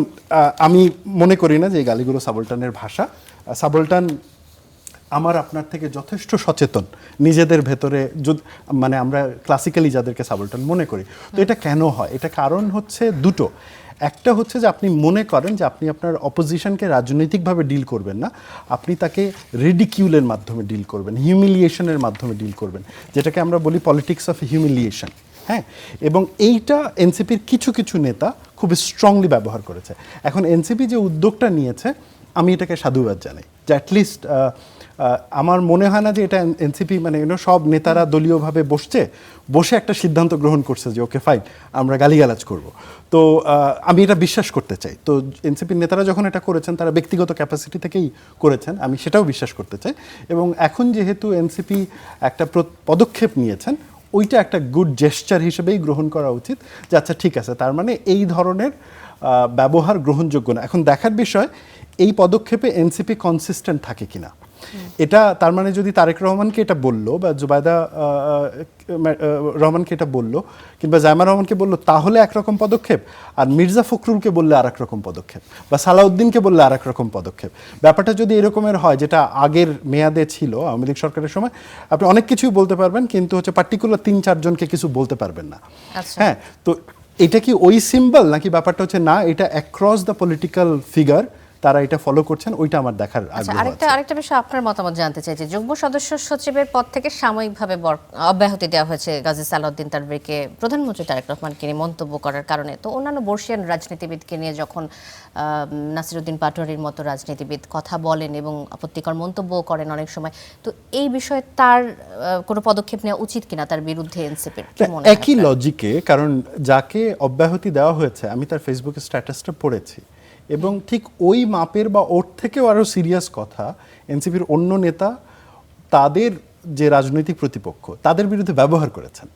আমি মনে করি না যে এই গালিগুলো সাবলটানের ভাষা। সাবলটান আমার আপনার থেকে যথেষ্ট সচেতন নিজেদের ভেতরে, মানে আমরা ক্লাসিক্যালি যাদেরকে সাবলটান মনে করি। তো এটা কেন হয়? এটা কারণ হচ্ছে দুটো। একটা হচ্ছে যে আপনি মনে করেন যে আপনি আপনার অপোজিশনকে রাজনৈতিকভাবে ডিল করবেন না, আপনি তাকে রিডিকিউলের মাধ্যমে ডিল করবেন, হিউমিলিয়েশনের মাধ্যমে ডিল করবেন, যেটাকে আমরা বলি পলিটিক্স অফ হিউমিলিয়েশন। হ্যাঁ, এবং এইটা এনসিপির কিছু নেতা খুব স্ট্রংলি ব্যবহার করেছে। এখন এনসিপি যে উদ্যোগটা নিয়েছে আমি এটাকে সাধুবাদ জানাই, যে অ্যাটলিস্ট আমার মনে হয় না যে এটা এনসিপি মানে সব নেতারা দলীয়ভাবে বসে একটা সিদ্ধান্ত গ্রহণ করছে যে ওকে ফাইন আমরা গালিগালাজ করব। তো আমি এটা বিশ্বাস করতে চাই। তো এনসিপির নেতারা যখন এটা করেছেন তারা ব্যক্তিগত ক্যাপাসিটি থেকেই করেছেন, আমি সেটাও বিশ্বাস করতে চাই। এবং এখন যেহেতু এনসিপি একটা পদক্ষেপ নিয়েছেন, ওইটা একটা গুড জেস্চার হিসেবেই গ্রহণ করা উচিত, যে আচ্ছা ঠিক আছে, তার মানে এই ধরনের ব্যবহার গ্রহণযোগ্য না। এখন দেখার বিষয় এই পদক্ষেপে এনসিপি কনসিস্টেন্ট থাকে কিনা। এটা তার মানে যদি তারেক রহমানকে এটা বললো বা জুবাইদা রহমানকে এটা বললো কিংবা জায়মা রহমানকে বললো তাহলে একরকম পদক্ষেপ, আর মির্জা ফখরুলকে বললে আর এক রকম পদক্ষেপ, বা সালাউদ্দিনকে বললে আর এক রকম পদক্ষেপ। ব্যাপারটা যদি এরকমের হয় যেটা আগের মেয়াদে ছিল আওয়ামী লীগ সরকারের সময়, আপনি অনেক কিছুই বলতে পারবেন কিন্তু হচ্ছে পার্টিকুলার 3-4 জনকে কিছু বলতে পারবেন না।
আচ্ছা।
হ্যাঁ, তো এটা কি ওই সিম্বল নাকি ব্যাপারটা হচ্ছে না এটা অ্যাক্রস দ্য পলিটিক্যাল ফিগার তারা এটা ফলো করছেন, ওইটা আমার দেখার
আচ্ছা,
আগ্রহ আছে।
আরেকটা বিষয় আপনার মতামত জানতে চাইছি। যুগ্ম সদস্য সচিবের পদ থেকে সাময়িকভাবে অব্যাহতি দেওয়া হয়েছে গাজী সালাউদ্দিন তানভীরকে প্রধানমন্ত্রী তারেক রহমানকে নিয়ে মন্তব্য করার কারণে। তো অন্যান্য বর্ষিয়ান রাজনীতিবিদকে নিয়ে যখন নাসিরুদ্দিন পাটোয়ারির মতো রাজনীতিবিদ কথা বলেন এবং আপত্তিকর মন্তব্য করেন অনেক সময়, তো এই বিষয়ে তার কোনো পদক্ষেপ নেওয়া উচিত কিনা তার বিরুদ্ধে এনসিপির?
একই লজিকে, কারণ যাকে অব্যাহতি দেওয়া হয়েছে আমি তার ফেসবুকে স্ট্যাটাসটা পড়েছি এবং ঠিক ওই মাপের বা ওর থেকেও আরো সিরিয়াস কথা এনসিপির অন্য নেতা তাদের যে রাজনৈতিক প্রতিপক্ষ তাদের বিরুদ্ধে ব্যবহার করেছেন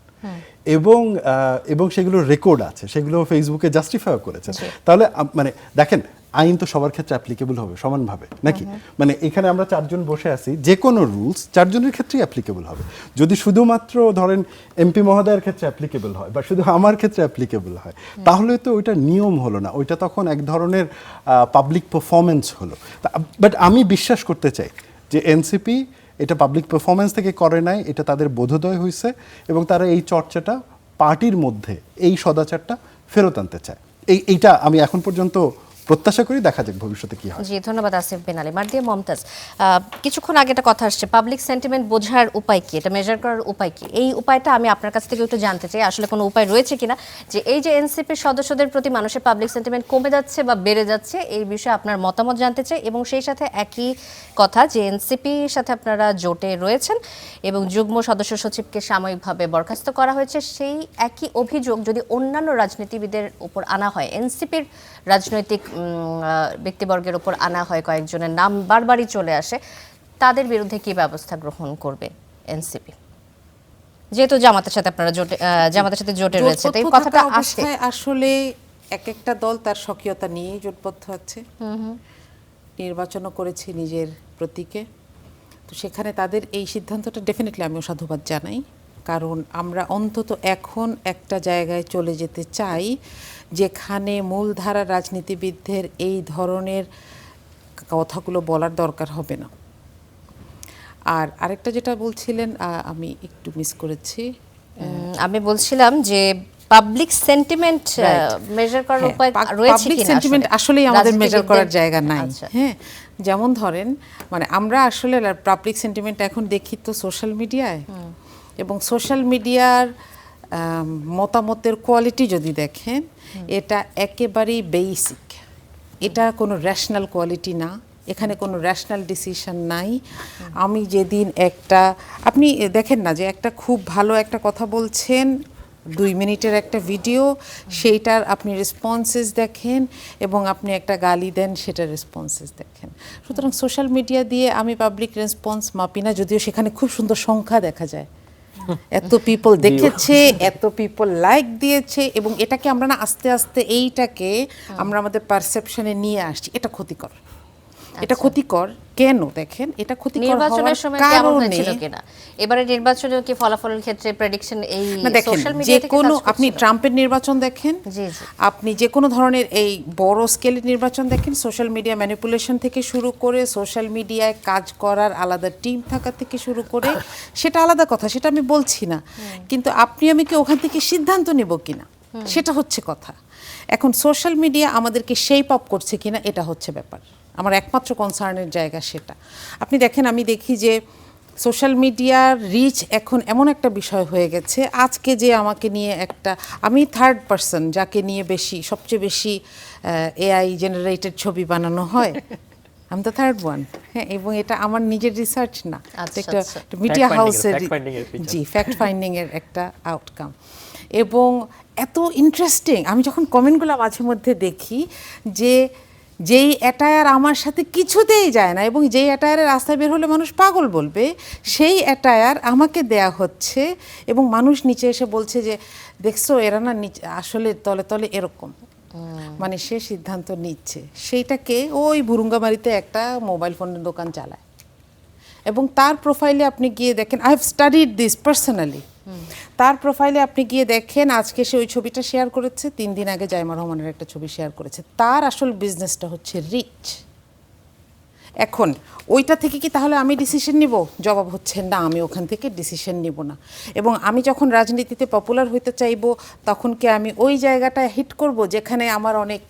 এবং সেগুলো রেকর্ড আছে, সেগুলো ফেসবুকে জাস্টিফাই করেছেন। তাহলে মানে দেখেন আইন তো সবার ক্ষেত্রে অ্যাপ্লিকেবল হবে সমানভাবে নাকি? মানে এখানে আমরা 4 জন বসে আছি, যে কোনো রুলস 4 জনের ক্ষেত্রেই অ্যাপ্লিকেবল হবে। যদি শুধুমাত্র ধরেন এমপি মহোদয়ের ক্ষেত্রে অ্যাপ্লিকেবল হয় বা শুধু আমার ক্ষেত্রে অ্যাপ্লিকেবল হয়, তাহলে তো ওইটা নিয়ম হলো না, ওইটা তখন এক ধরনের পাবলিক পারফরমেন্স হলো। বাট আমি বিশ্বাস করতে চাই যে এনসিপি এটা পাবলিক পারফরমেন্স থেকে করে নাই, এটা তাদের বোধোদয় হয়েছে এবং তারা এই চর্চাটা পার্টির মধ্যে এই সদাচারটা ফেরত আনতে চায়। এইটা আমি এখন পর্যন্ত প্রত্যাশা করি, দেখা যাক ভবিষ্যতে কি হয়।
জি, ধন্যবাদ আসিফ বিন আলী। মার্দিয়া মমতাজ, কিছুক্ষণ আগে একটা কথা আসছে, পাবলিক সেন্টিমেন্ট বোঝার উপায় কি, এটা মেজার করার উপায় কি? এই উপায়টা আমি আপনার কাছ থেকে একটু জানতে চাই, আসলে কোনো উপায় রয়েছে কিনা যে এই যে এনসিপির সদস্যদের প্রতি মানুষের পাবলিক সেন্টিমেন্ট কমে যাচ্ছে বা বেড়ে যাচ্ছে, এই বিষয়ে আপনার মতামত জানতে চাই। এবং সেই সাথে একই কথা যে এনসিপির সাথে আপনারা জোটে রয়েছেন এবং যুগ্ম সদস্য সচিবকে সাময়িকভাবে বরখাস্ত করা হয়েছে, সেই একই অভিযোগ যদি অন্যান্য রাজনীতিবিদের উপর আনা হয়, এনসিপির রাজনৈতিক ব্যক্তিবর্গের উপর আনা হয়, কয়েকজনের নাম বারবারই চলে আসে, তাদের বিরুদ্ধে কি ব্যবস্থা গ্রহণ করবে এনসিপি? যেহেতু জামাতের সাথে আপনারা জামাতের সাথে জোটে রয়েছে, তো এই কথাটা আসে।
আসলে এক একটা দল তার স্বকীয়তা নিয়ে জোটবদ্ধ আছে, নির্বাচনও করেছে নিজের প্রতীকে, তো সেখানে তাদের এই সিদ্ধান্তটা ডেফিনেটলি আমিও সাধুবাদ জানাই। কারণ আমরা অন্তত এখন একটা জায়গায় চলে যেতে চাই যেখানে মূলধারা রাজনীতিবিদদের এই ধরনের কথাগুলো বলার দরকার হবে না। আর আরেকটা যেটা বলছিলেন আমি একটু মিস করেছি,
আমি বলছিলাম যে পাবলিক সেন্টিমেন্ট মেজার করার উপায় রয়েছে কিনা?
পাবলিক সেন্টিমেন্ট আসলেই আমাদের মেজার করার জায়গা নাই। হ্যাঁ, যেমন ধরেন মানে আমরা আসলে পাবলিক সেন্টিমেন্ট এখন দেখি তো সোশ্যাল মিডিয়ায়, এবং সোশ্যাল মিডিয়ার মতামতের কোয়ালিটি যদি দেখেন এটা একেবারেই বেসিক, এটা কোনো র্যাশনাল কোয়ালিটি না, এখানে কোনো র্যাশনাল ডিসিশন নাই। আমি যেদিন আপনি দেখেন না যে একটা খুব ভালো একটা কথা বলছেন, 2 মিনিটের একটা ভিডিও, সেইটার আপনি রেসপন্সেস দেখেন এবং আপনি একটা গালি দেন, সেটার রেসপন্সেস দেখেন। সুতরাং সোশ্যাল মিডিয়া দিয়ে আমি পাবলিক রেসপন্স মাপি না, যদিও সেখানে খুব সুন্দর সংখ্যা দেখা যায়, এত পিপল দেখেছে, এত পিপল লাইক দিয়েছে, এবং এটাকে আমরা না আস্তে আস্তে এইটাকে আমরা আমাদের পারসেপশনে নিয়ে আসছি, এটা ক্ষতিকর। এটা ক্ষতিকর কেন দেখেন, এটা ক্ষতিকর
নির্বাচনের সময় কেমন হয়েছিল কিনা, এবারে নির্বাচনের কি ফলাফলের ক্ষেত্রে প্রেডিকশন এই সোশ্যাল মিডিয়া থেকে
কোনো আপনি ট্রাম্পের নির্বাচন দেখেন, আপনি যে কোনো ধরনের এই বড় স্কেলের নির্বাচন দেখেন, সোশ্যাল মিডিয়া ম্যানিপুলেশন থেকে শুরু করে সোশ্যাল মিডিয়ায় কাজ করার আলাদা টিম থাকা থেকে শুরু করে, সেটা আলাদা কথা, সেটা আমি বলছি না, কিন্তু আপনি আমি কি ওখান থেকে সিদ্ধান্ত নেব কিনা সেটা হচ্ছে কথা। এখন সোশ্যাল মিডিয়া আমাদেরকে শেপ আপ করছে কিনা এটা হচ্ছে ব্যাপার, আমার একমাত্র কনসার্নের জায়গা সেটা। আপনি দেখেন, আমি দেখি যে সোশ্যাল মিডিয়ার রিচ এখন এমন একটা বিষয় হয়ে গেছে, আজকে যে আমাকে নিয়ে আমি থার্ড পারসন যাকে নিয়ে সবচেয়ে বেশি এআই জেনারেটেড ছবি বানানো হয়, আমি তো থার্ড ওয়ান। হ্যাঁ, এবং এটা আমার নিজের রিসার্চ না, একটা মিডিয়া হাউসের ফ্যাক্ট ফাইন্ডিং এর একটা আউটকাম। এবং এত ইন্টারেস্টিং, আমি যখন কমেন্টগুলো মাঝে মধ্যে দেখি যে যেই অ্যাটায়ার আমার সাথে কিছুতেই যায় না এবং যেই অ্যাটায়ারের রাস্তায় বের হলে মানুষ পাগল বলবে, সেই অ্যাটায়ার আমাকে দেয়া হচ্ছে এবং মানুষ নিচে এসে বলছে যে দেখছো এরা না আসলে তলে তলে এরকম, মানে সে সিদ্ধান্ত নিচ্ছে। সেইটাকে ওই ভুরুঙ্গামারিতে একটা মোবাইল ফোনের দোকান চালায়, এবং তার প্রোফাইলে আপনি গিয়ে দেখেন, I have studied this personally, তার প্রোফাইলে আপনি গিয়ে দেখেন আজকে সে ওই ছবিটা শেয়ার করেছে, 3 দিন আগে জাইমা রহমানের একটা ছবি শেয়ার করেছে। তার আসল বিজনেসটা হচ্ছে রিচ। এখন ওইটা থেকে কি তাহলে আমি ডিসিশন নিব? জবাব হচ্ছে না, আমি ওখান থেকে ডিসিশন নিব না। এবং আমি যখন রাজনীতিতে পপুলার হইতে চাইবো তখন কি আমি ওই জায়গাটায় হিট করব যেখানে আমার অনেক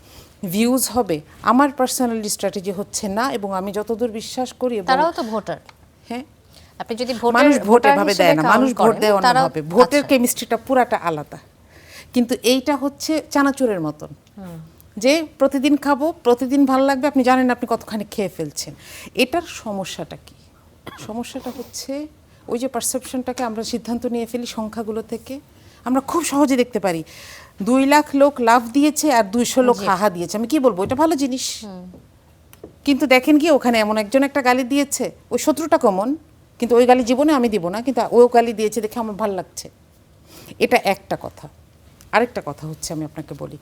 ভিউজ হবে? আমার পার্সোনালি স্ট্র্যাটেজি হচ্ছে না। এবং আমি যতদূর বিশ্বাস করি, এবং
তারাও তো ভোটার।
হ্যাঁ,
আপনি যদি
মানুষ ভোট এভাবে দেয় না, মানুষ ভোট দেয়
তারা
অন্যভাবে। ভোটের কেমিস্ট্রিটা পুরাটা আলাদা। কিন্তু এইটা হচ্ছে চানাচুরের মতন, যে প্রতিদিন খাবো, প্রতিদিন ভালো লাগবে, আপনি জানেন আপনি কতখানি খেয়ে ফেলছেন। এটার সমস্যাটা কি? সমস্যাটা হচ্ছে ওই যে পারসেপশনটাকে আমরা সিদ্ধান্ত নিয়ে ফেলি সংখ্যাগুলো থেকে। আমরা খুব সহজে দেখতে পারি 2 লাখ লোক লাভ দিয়েছে আর 200 লোক হাহা দিয়েছে। আমি কি বলবো, এটা ভালো জিনিস। কিন্তু দেখেন কি ওখানে এমন একজন একটা গালি দিয়েছে, ওই শত্রুটা কমন, কিন্তু ওই গালি জীবনে আমি দিব না, কিন্তু ও গালি দিয়েছে দেখে আমার ভালো লাগছে। এটা একটা কথা। আরেকটা কথা হচ্ছে, আমি আপনাকে বলি,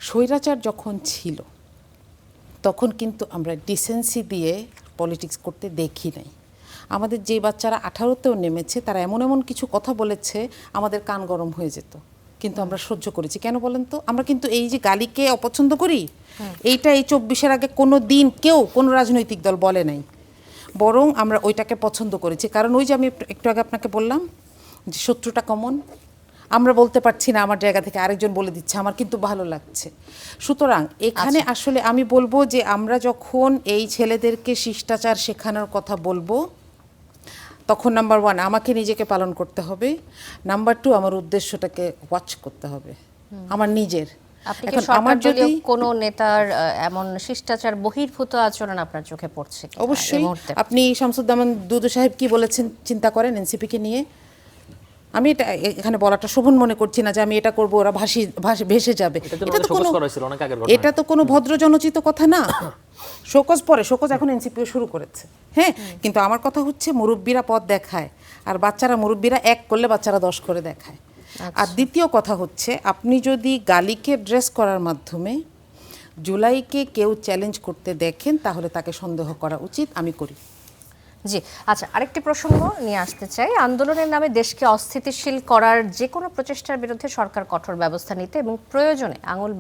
স্বৈরাচার যখন ছিল তখন কিন্তু আমরা ডিসেন্সি দিয়ে পলিটিক্স করতে দেখি নাই। আমাদের যে বাচ্চারা 18তেও নেমেছে তারা এমন এমন কিছু কথা বলেছে আমাদের কান গরম হয়ে যেত, কিন্তু আমরা সহ্য করেছি। কেন বলেন তো? আমরা কিন্তু এই যে গালিকে অপছন্দ করি, এইটা এই 24-এর আগে কোনো দিন কেউ কোনো রাজনৈতিক দল বলে নাই, বরং আমরা ওইটাকে পছন্দ করেছি। কারণ ওই যে আমি একটু আগে আপনাকে বললাম যে শত্রুটা কমন, আমরা বলতে পারছি না আমার জায়গা থেকে, আরেকজন বলে দিচ্ছে, আমার কিন্তু ভালো লাগছে। সুতরাং এখানে আসলে আমি বলবো যে আমরা যখন এই ছেলেদেরকে শিষ্টাচার শেখানোর কথা বলবো, তখন নাম্বার 1 আমাকে নিজেকে পালন করতে হবে, নাম্বার 2 আমার উদ্দেশ্যটাকে ওয়াচ করতে হবে আমার নিজের।
আপনি কি সরকারদলীয় কোনো নেতার এমন শিষ্টাচার বহির্ভূত আচরণ আপনার চোখে পড়ছে কিনা এই
অবশ্যই
মুহূর্তে?
আপনি শামসুজ্জামান দুদু সাহেব কি বলেছেন চিন্তা করেন এনসিপিকে নিয়ে। আমি এটা এখানে বলাটা শোভন মনে করছি না যে আমি এটা করব ওরা ভেসে যাবে। এটা তো কোনো ভদ্রজনচিত কথা না। শোকজ পরে, শোকজ এখন এনসিপিও শুরু করেছে। হ্যাঁ, কিন্তু আমার কথা হচ্ছে মুরব্বীরা পথ দেখায়, আর বাচ্চারা, মুরব্বীরা 1 করলে বাচ্চারা 10 করে দেখায়। আর দ্বিতীয় কথা হচ্ছে, আপনি যদি গালিকে ড্রেস করার মাধ্যমে জুলাইকে কেউ চ্যালেঞ্জ করতে দেখেন তাহলে তাকে সন্দেহ করা উচিত। আমি করি।
জি, আচ্ছা, আরেকটি প্রসঙ্গ নিয়ে আসতে চাই। আন্দোলনের নামে দেশকে অস্থিতিশীল করার যে কোনো প্রচেষ্টার বিরুদ্ধে সরকার কঠোর ব্যবস্থা নিতে এবং প্রয়োজনে আঙুল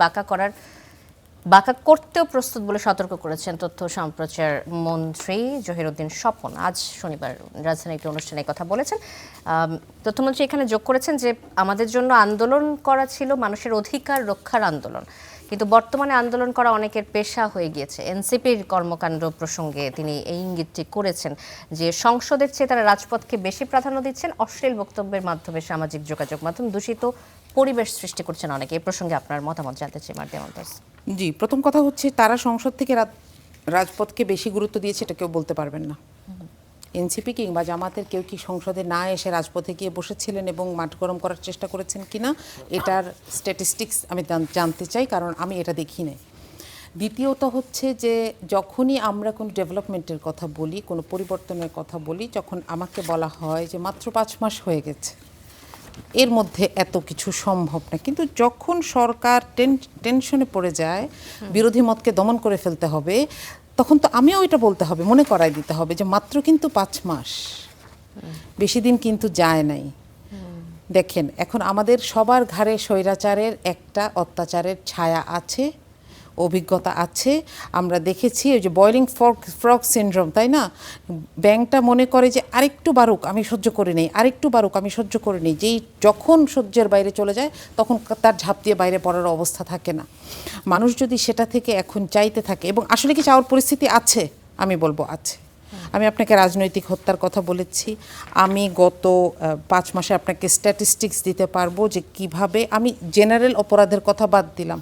বাঁকা করতেও প্রস্তুত বলে সতর্ক করেছেন তথ্য সম্প্রচার মন্ত্রী জহিরুদ্দিন স্বপন। আজ শনিবার রাজধানীর একটি অনুষ্ঠানে কথা বলেছেন। তথ্যমন্ত্রী এখানে যোগ করেছেন যে আমাদের জন্য আন্দোলন করা ছিল মানুষের অধিকার রক্ষার আন্দোলন, কিন্তু বর্তমানে আন্দোলন করা অনেকের পেশা হয়ে গিয়েছে। এনসিপির কর্মকাণ্ড প্রসঙ্গে তিনি এই ইঙ্গিতটি করেছেন যে সংসদের চেয়ে তারা রাজপথকে বেশি প্রাধান্য দিচ্ছেন, অশ্লীল বক্তব্যের মাধ্যমে সামাজিক যোগাযোগ মাধ্যম দূষিত পরিবেশ সৃষ্টি করছেন অনেকে। এই প্রসঙ্গে আপনার মতামত জানতে চাই মার্জিয়া মুমতাজ।
জি, প্রথম কথা হচ্ছে তারা সংসদ থেকে রাজপথকে বেশি গুরুত্ব দিয়েছে এটা কেউ বলতে পারবেন না। এনসিপি কিংবা জামাতের কেউ কি সংসদে না এসে রাজপথে গিয়ে বসেছিলেন এবং মাঠ গরম করার চেষ্টা করেছেন কিনা এটার স্ট্যাটিস্টিক্স আমি জানতে চাই, কারণ আমি এটা দেখি নাই। দ্বিতীয়ত হচ্ছে যে যখনই আমরা কোনো ডেভেলপমেন্টের কথা বলি, কোনো পরিবর্তনের কথা বলি, যখন আমাকে বলা হয় যে মাত্র 5 মাস হয়ে গেছে, এর মধ্যে এত কিছু সম্ভব না। কিন্তু যখন সরকার টেনশনে পড়ে যায়, বিরোধী মতকে দমন করে ফেলতে হবে, তখন তো আমিও এটা বলতে হবে, মনে করাই দিতে হবে যে মাত্র কিন্তু 5 মাস, বেশি দিন কিন্তু যায় নাই। দেখেন, এখন আমাদের সবার ঘাড়ে স্বৈরাচারের একটা অত্যাচারের ছায়া আছে, অভিজ্ঞতা আছে। আমরা দেখেছি ওই যে বয়লিং ফ্রগ সিনড্রোম, তাই না? ব্যাংকটা মনে করে যে আরেকটু বারুক আমি সহ্য করে নেই, আরেকটু বারুক আমি সহ্য করে নেই, যেই যখন সহ্যের বাইরে চলে যায় তখন তার ঝাঁপ দিয়ে বাইরে পড়ার অবস্থা থাকে না। মানুষ যদি সেটা থেকে এখন চাইতে থাকে, এবং আসলে কি চাওয়ার পরিস্থিতি আছে, আমি বলবো আছে। আমি আপনাকে রাজনৈতিক হত্যার কথা বলেছি, আমি গত 5 মাসে আপনাকে স্ট্যাটিস্টিক্স দিতে পারবো যে কিভাবে, আমি জেনারেল অপরাধের কথা বাদ দিলাম,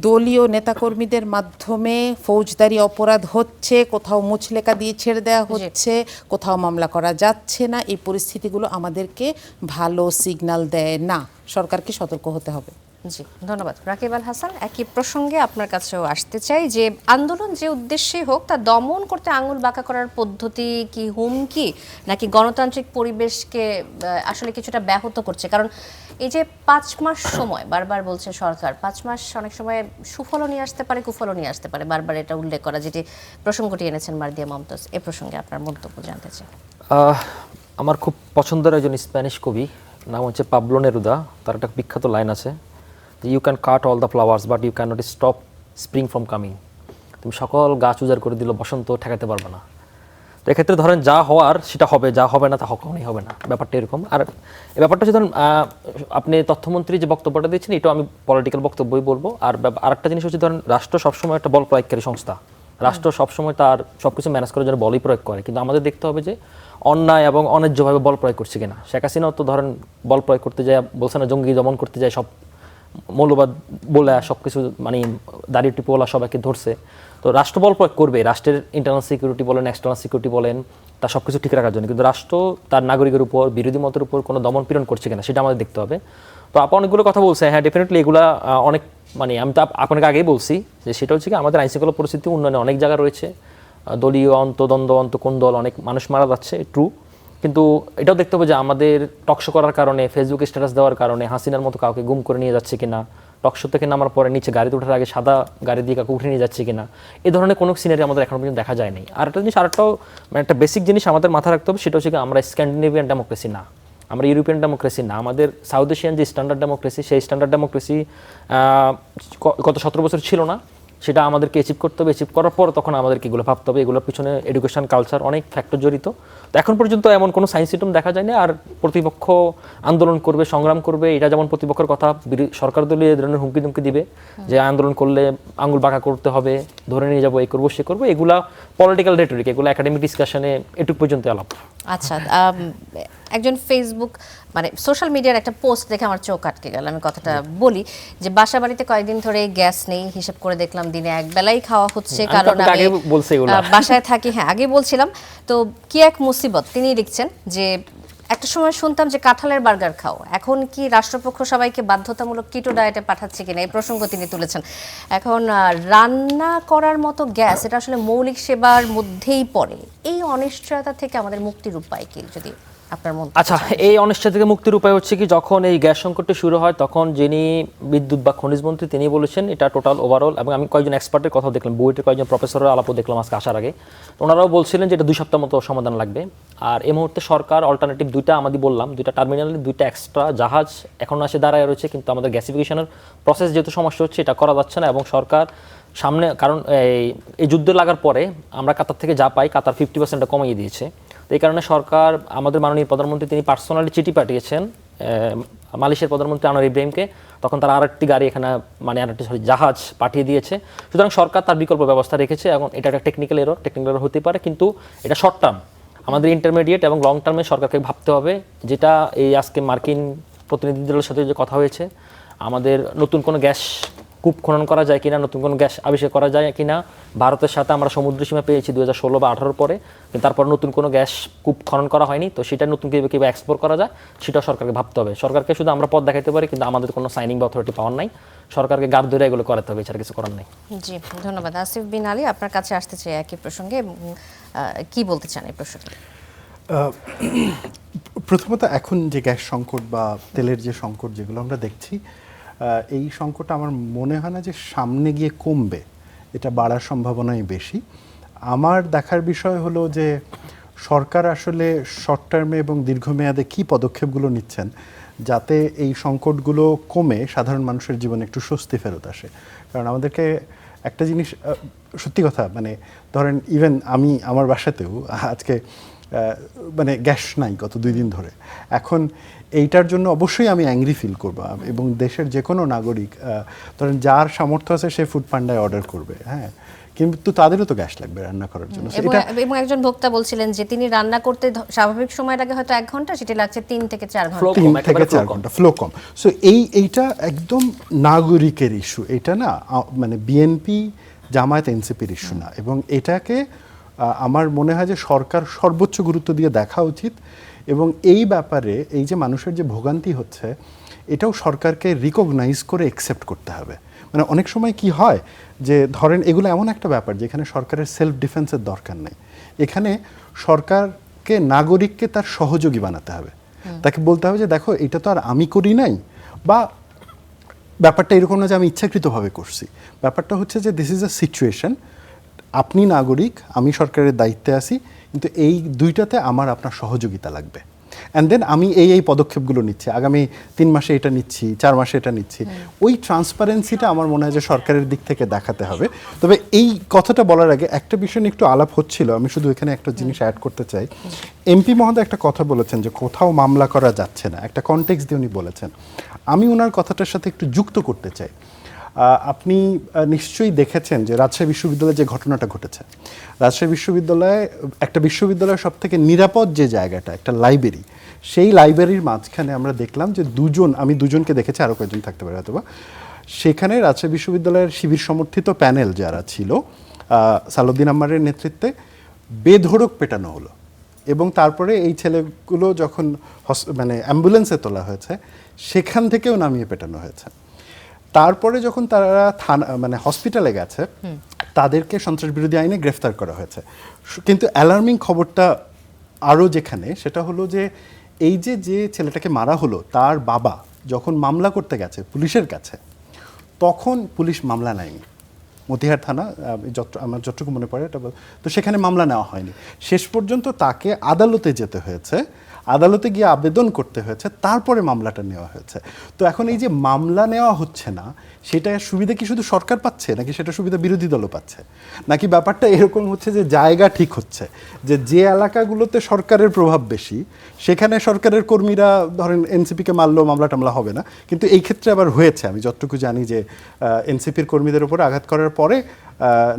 দলীয় নেতাকর্মীদের মাধ্যমে ফৌজদারি অপরাধ হচ্ছে, কোথাও মুচলেকা দিয়ে ছেড়ে দেওয়া হচ্ছে, কোথাও মামলা করা যাচ্ছে না। এই পরিস্থিতিগুলো আমাদেরকে ভালো সিগন্যাল দেয় না, সরকারকে সতর্ক হতে হবে।
জি, ধন্যবাদ। রাকিব আল হাসান, একই প্রসঙ্গে আপনার কাছেও আসতে চাই যে আন্দোলন যে উদ্দেশ্যেই হোক তা দমন করতে আঙুল বাঁকা করার পদ্ধতি কি হুমকি নাকি গণতান্ত্রিক পরিবেশকে আসলে কিছুটা ব্যাহত করছে? কারণ এই যে 5 মাস সময় বারবার বলছে সরকার, 5 মাস অনেক সময় সুফলও নিয়ে আসতে পারে, কুফলও নিয়ে আসতে পারে, বারবার এটা উল্লেখ করা, যেটি প্রসঙ্গটি এনেছেন মার্দিয়া মমতাজ। এ প্রসঙ্গে আপনার মন্তব্য জানতে চাই।
আমার খুব পছন্দের একজন স্প্যানিশ কবি, নাম হচ্ছে পাবলো নেরুদা। তার একটা বিখ্যাত লাইন আছে, you can cut all the flowers but you can not stop spring from coming. তুমি সকল গাছ উজাড় করে দিল, বসন্ত ঠেকাতে পারবে না। তো এক্ষেত্রে ধরেন যা হওয়ার সেটা হবে, যা হবে না তা কখনোই হবে না, ব্যাপারটা এরকম। আর এই ব্যাপারটা হচ্ছে ধরেন আপনি তথ্যমন্ত্রী যে বক্তব্যটা দিচ্ছেন, এটাও আমি পলিটিক্যাল বক্তব্যই বলবো। আর আরেকটা জিনিস হচ্ছে ধরেন রাষ্ট্র সবসময় একটা বল প্রয়োগকারী সংস্থা, রাষ্ট্র সবসময় তার সবকিছু ম্যানেজ করার জন্য বলই প্রয়োগ করে, কিন্তু আমাদের দেখতে হবে যে অন্যায় এবং অন্যায্যভাবে বল প্রয়োগ করছে কিনা। শেখ হাসিনাও তো ধরেন বল প্রয়োগ করতে যায়, বলছে না জঙ্গি দমন করতে যায়, সব মৌলবাদ বলে সব কিছু মানে দাড়ি টিপোলা সবাইকে ধরছে। তো রাষ্ট্র বল প্রয়োগ করবে, রাষ্ট্রের ইন্টারনাল সিকিউরিটি বলেন, এক্সটার্নাল সিকিউরিটি বলেন, তার সব কিছু ঠিক রাখার জন্য। কিন্তু রাষ্ট্র তার নাগরিকের উপর, বিরোধী মতের উপর কোনো দমন পীড়ন করছে কিনা সেটা আমাদের দেখতে হবে। তো আপনি অনেকগুলো কথা বলছেন, হ্যাঁ ডেফিনেটলি এগুলা অনেক মানে আমি তো আপনাকে আগেই বলছি যে সেটা হচ্ছে কি আমাদের আইনশৃঙ্খলা পরিস্থিতি উন্নয়নে অনেক জায়গা রয়েছে, দলীয় দ্বন্দ্ব কোন দল, অনেক মানুষ মারা যাচ্ছে, ট্রু। কিন্তু এটাও দেখতে হবে যে আমাদের টকশো করার কারণে, ফেসবুকে স্ট্যাটাস দেওয়ার কারণে হাসিনার মতো কাউকে গুম করে নিয়ে যাচ্ছে কিনা, টকশো থেকে নামার পরে নিচে গাড়িতে ওঠার আগে সাদা গাড়ি দিয়ে কাউকে উঠে নিয়ে যাচ্ছে কিনা, এই ধরনের কোনো সিনারি আমাদের এখনো পর্যন্ত দেখা যায়নি। আর একটা জিনিস, আরেকটাও মানে একটা বেসিক জিনিস আমাদের মাথায় রাখতে হবে, সেটা হচ্ছে কি আমরা স্ক্যান্ডিনেভিয়ান ডেমোক্রেসি না, আমরা ইউরোপিয়ান ডেমোক্রেসি না। আমাদের সাউথ এশিয়ান যে স্ট্যান্ডার্ড ডেমোক্রেসি, সেই স্ট্যান্ডার্ড ডেমোক্রেসি গত 17 বছর ছিল না। সেটা আমাদেরকে অ্যাচিভ করতে হবে, অ্যাচিভ করার পর তখন আমাদেরকে এগুলো ভাবতে হবে। এগুলোর পিছনে এডুকেশন, কালচার, অনেক ফ্যাক্টর জড়িত। তো এখন পর্যন্ত এমন কোনো সাইন সিস্টেম দেখা যায়নি। আর প্রতিপক্ষ আন্দোলন করবে, সংগ্রাম করবে, এটা যেমন প্রতিপক্ষের কথা সরকার দলীয় ধরনের হুমকি দুমকি দিবে যে আন্দোলন করলে আঙুল বাঁকা করতে হবে, ধরে নিয়ে যাবো, এই করবো সে করবো, এগুলা পলিটিক্যাল রেটরিক, এগুলো একাডেমিক ডিসকাশনে এটুক পর্যন্ত আলাপ।
আচ্ছা, একজন ফেসবুক মানে সোশ্যাল মিডিয়ার একটা পোস্ট দেখে আমার চোখ আটকে গেল, আমি কথাটা বলি যে বাসা বাড়িতে কয়েকদিন ধরে গ্যাস নেই, হিসাব করে দেখলাম দিনে এক বেলাই খাওয়া হচ্ছে, কারণ আমি বাসায় থাকি। হ্যাঁ, আগে বলছিলাম। তো কি এক মুসিবত, তিনি লিখছেন যে একটা সময় শুনতাম যে কাঁঠালের বার্গার খাও, এখন কি রাষ্ট্রপক্ষ সবাইকে বাধ্যতামূলক কিটো ডায়েটে পাঠাচ্ছে কিনা, এই প্রসঙ্গ তিনি তুলেছেন। এখন রান্না করার মতো গ্যাস, এটা আসলে মৌলিক সেবার মধ্যেই পড়ে। এই অনিশ্চয়তা থেকে আমাদের মুক্তির উপায় কি, যদি আপনার মন?
আচ্ছা, এই অনিশ্চয়তা থেকে মুক্তির উপায় হচ্ছে কি, যখন এই গ্যাস সংকটটি শুরু হয় তখন যিনি বিদ্যুৎ বা খনিজ মন্ত্রী তিনি বলেছেন এটা টোটাল ওভারঅল, এবং আমি কয়েকজন এক্সপার্টের কথা দেখলাম, বুয়েটের কয়েকজন প্রফেসরের আলাপও দেখলাম আজকে আসার আগে, ওনারাও বলছিলেন যে এটা 2 সপ্তাহ মতো সমাধান লাগবে। আর এই মুহূর্তে সরকার অল্টারনেটিভ দুইটা আমাদের বললাম, 2টা টার্মিনালে 2টা এক্সট্রা জাহাজ এখন আসে দাঁড়ায় রয়েছে, কিন্তু আমাদের গ্যাসিফিকেশনের প্রসেস যেহেতু সমস্যা হচ্ছে, এটা করা যাচ্ছে না। এবং সরকার সামনে, কারণ এই যুদ্ধ লাগার পরে আমরা কাতার থেকে যা পাই, কাতার 50% কমিয়ে দিয়েছে। তো এই কারণে সরকার, আমাদের মাননীয় প্রধানমন্ত্রী তিনি পার্সোনালি চিঠি পাঠিয়েছেন মালয়েশিয়ার প্রধানমন্ত্রী আনোয়ার ইব্রাহিমকে, তখন তারা আরেকটি গাড়ি এখানে মানে আরেকটি জাহাজ পাঠিয়ে দিয়েছে। সুতরাং সরকার তার বিকল্প ব্যবস্থা রেখেছে, এবং এটা একটা টেকনিক্যাল এরর হতে পারে, কিন্তু এটা শর্ট টার্ম। আমাদের ইন্টারমিডিয়েট এবং লং টার্মে সরকারকে ভাবতে হবে, যেটা এই আজকে মার্কিন প্রতিনিধিদের সাথে যে কথা হয়েছে, আমাদের নতুন কোনো গ্যাস কূপ খনন করা যায় কিনা, নতুন কোনো গ্যাস আবিষ্কার করা যায় কিনা। ভারতের সাথে আমরা সমুদ্র সীমা পেয়েছি 2016 বা 18 পরে, কিন্তু তারপর নতুন কোনো গ্যাস কূপ খনন করা হয়নি। তো সেটা নতুন কীভাবে এক্সপ্লোর করা যায় সেটাও সরকারকে ভাবতে হবে। সরকারকে শুধু আমরা পথ দেখাতে পারি, কিন্তু আমাদের কোনো সাইনিং বা অথরিটি পাওয়ার নাই, সরকারকে গার্ড ধরে এগুলো করাতে হবে, এছাড়া কিছু করার নেই।
জি, ধন্যবাদ। আসিফ বিন আলী, আপনার কাছে আসতে চাই একই প্রসঙ্গে, কি বলতে চান এই প্রসঙ্গে?
প্রথমত এখন যে গ্যাস সংকট বা তেলের যে সংকট যেগুলো আমরা দেখছি, এই সংকটটা আমার মনে হয় না যে সামনে গিয়ে কমবে, এটা বাড়ার সম্ভাবনাই বেশি। আমার দেখার বিষয় হলো যে সরকার আসলে শর্ট টার্মে এবং দীর্ঘমেয়াদে কী পদক্ষেপগুলো নিচ্ছেন যাতে এই সংকটগুলো কমে সাধারণ মানুষের জীবনে একটু স্বস্তি ফেরত আসে। কারণ আমাদেরকে একটা জিনিস, সত্যি কথা, মানে ধরেন ইভেন আমি আমার বাসাতেও আজকে মানে গ্যাস নাই গত 2 দিন ধরে। এখন এইটার জন্য অবশ্যই আমি অ্যাংরি ফিল করবো, এবং দেশের যে কোনো নাগরিক ধরেন যার সামর্থ্য আছে সে ফুড পান্ডায় অর্ডার করবে, হ্যাঁ, কিন্তু তাদেরও তো গ্যাস লাগবে রান্না করার জন্য।
এবং একজন ভোক্তা বলছিলেন যে তিনি রান্না করতে স্বাভাবিক সময়ের আগে হয়তো 1 ঘন্টা, সেটা লাগছে 3 থেকে 4 ঘন্টা।
3 থেকে 4 ঘন্টা ফ্লো কম। সো এইটা একদম নাগরিকের ইস্যু, এটা না মানে বিএনপি জামায়াত এনসিপির ইস্যু না। এবং এটাকে আমার মনে হয় যে সরকার সর্বোচ্চ গুরুত্ব দিয়ে দেখা উচিত। এবং এই ব্যাপারে এই যে মানুষের যে ভোগান্তি হচ্ছে, এটাও সরকারকে রিকগনাইজ করে অ্যাকসেপ্ট করতে হবে। মানে অনেক সময় কি হয় যে ধরেন এগুলো এমন একটা ব্যাপার যেখানে সরকারের সেলফ ডিফেন্সের দরকার নেই, এখানে সরকারকে নাগরিককে তার সহযোগী বানাতে হবে। তাকে বলতে হবে যে দেখো এটা তো আর আমি করি নাই, বা ব্যাপারটা এরকম না যে আমি ইচ্ছাকৃতভাবে করছি। ব্যাপারটা হচ্ছে যে দিস ইজ আ সিচুয়েশন, আপনি নাগরিক, আমি সরকারের দায়িত্বে আছি, কিন্তু এই দুইটাতে আমার আপনার সহযোগিতা লাগবে। অ্যান্ড দেন আমি এই পদক্ষেপগুলো নিচ্ছি, আগামী 3 মাসে এটা নিচ্ছি, 4 মাসে এটা নিচ্ছি। ওই ট্রান্সপারেন্সিটা আমার মনে হয় যে সরকারের দিক থেকে দেখাতে হবে। তবে এই কথাটা বলার আগে একটা বিষয় নিয়ে একটু আলাপ হচ্ছিল, আমি শুধু এখানে একটা জিনিস অ্যাড করতে চাই। এমপি মহোদয় একটা কথা বলেছেন যে কোথাও মামলা করা যাচ্ছে না, একটা কনটেক্সট দিয়ে উনি বলেছেন। আমি ওনার কথাটার সাথে একটু যুক্ত করতে চাই। আপনি নিশ্চয়ই দেখেছেন যে রাজশাহী বিশ্ববিদ্যালয়ে যে ঘটনাটা ঘটেছে, রাজশাহী বিশ্ববিদ্যালয়ে একটা বিশ্ববিদ্যালয়ের সব থেকে নিরাপদ যে জায়গাটা, একটা লাইব্রেরি, সেই লাইব্রেরির মাঝখানে আমরা দেখলাম যে আমি দুজনকে দেখেছি, আরও কয়েকজন থাকতে পারে হয়তো বা, সেখানে রাজশাহী বিশ্ববিদ্যালয়ের শিবির সমর্থিত প্যানেল যারা ছিল, সালাউদ্দিন আম্মারের নেতৃত্বে বেধড়ক পেটানো হলো। এবং তারপরে এই ছেলেগুলো যখন মানে অ্যাম্বুলেন্সে তোলা হয়েছে, সেখান থেকেও নামিয়ে পেটানো হয়েছে। তারপরে যখন তারা মানে হসপিটালে গেছে, তাদেরকে সন্ত্রাস বিরোধী আইনে গ্রেফতার করা হয়েছে। কিন্তু অ্যালার্মিং খবরটা আরও যেখানে, সেটা হলো যে এই যে ছেলেটাকে মারা হলো, তার বাবা যখন মামলা করতে গেছে পুলিশের কাছে, তখন পুলিশ মামলা নেয়নি। মতিহার থানা, আমার যতটুকু মনে পড়ে এটা, তো সেখানে মামলা নেওয়া হয়নি। শেষ পর্যন্ত তাকে আদালতে যেতে হয়েছে, আদালতে গিয়ে আবেদন করতে হয়েছে, তারপরে মামলাটা নেওয়া হয়েছে। তো এখন এই যে মামলা নেওয়া হচ্ছে না, সেটা সুবিধা কি শুধু সরকার পাচ্ছে, নাকি সেটা সুবিধা বিরোধী দলও পাচ্ছে, নাকি ব্যাপারটা এরকম হচ্ছে যে জায়গা ঠিক হচ্ছে, যে এলাকাগুলোতে সরকারের প্রভাব বেশি সেখানে সরকারের কর্মীরা ধরেন এনসিপিকে মারলেও মামলা টামলা হবে না। কিন্তু এই ক্ষেত্রে আবার হয়েছে, আমি যতটুকু জানি যে এনসিপির কর্মীদের উপরে আঘাত করার পরে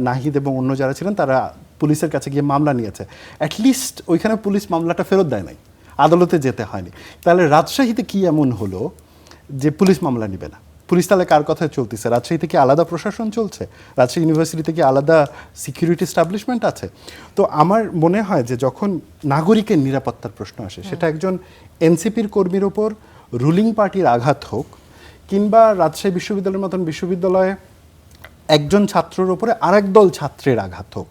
নাহিদ এবং অন্য যারা ছিলেন তারা পুলিশের কাছে গিয়ে মামলা নিয়েছে। অ্যাটলিস্ট ওইখানে পুলিশ মামলাটা ফেরত দেয় নাই, আদালতে যেতে হয়নি। তাহলে রাজশাহীতে কি এমন হলো যে পুলিশ মামলা নিবে না? পুলিশ তাহলে কার কথায় চলতেছে? রাজশাহীতে কি আলাদা প্রশাসন চলছে? রাজশাহী ইউনিভার্সিটিতে কি আলাদা সিকিউরিটি এস্টাবলিশমেন্ট আছে? তো আমার মনে হয় যে যখন নাগরিকের নিরাপত্তার প্রশ্ন আসে, সেটা একজন এনসিপির কর্মীর ওপর রুলিং পার্টির আঘাত হোক, কিংবা রাজশাহী বিশ্ববিদ্যালয়ের মতন বিশ্ববিদ্যালয়ে একজন ছাত্রের ওপরে আরেক দল ছাত্রের আঘাত হোক,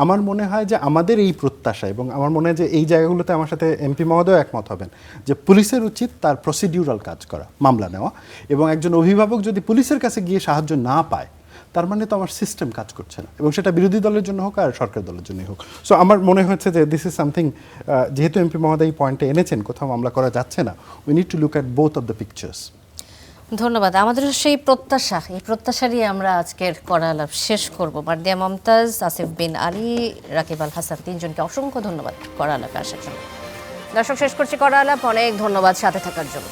আমার মনে হয় যে আমাদের এই প্রত্যাশা, এবং আমার মনে হয় যে এই জায়গাগুলোতে আমার সাথে এমপি মহোদয় একমত হবেন, যে পুলিশের উচিত তার প্রসিডিউরাল কাজ করা, মামলা নেওয়া। এবং একজন অভিভাবক যদি পুলিশের কাছে গিয়ে সাহায্য না পায়, তার মানে তো আমার সিস্টেম কাজ করছে না, এবং সেটা বিরোধী দলের জন্য হোক আর সরকার দলের জন্যই হোক। সো আমার মনে হচ্ছে যে দিস ইজ সামথিং, যেহেতু এমপি মহোদয় এই পয়েন্টে এনেছেন কোথাও মামলা করা যাচ্ছে না, we need to look at both of the pictures.
ধন্যবাদ। আমাদের সেই প্রত্যাশা, এই প্রত্যাশারই আমরা আজকের কড়া আলাপ শেষ করব। মার্দিয়া মমতাজ, আসিফ বিন আলী, রাকিব আল হাসান, তিনজনকে অসংখ্য ধন্যবাদ কড়া আলাপে আসার জন্য। দর্শক, শেষ করছি কড়া আলাপ। অনেক ধন্যবাদ সাথে থাকার জন্য।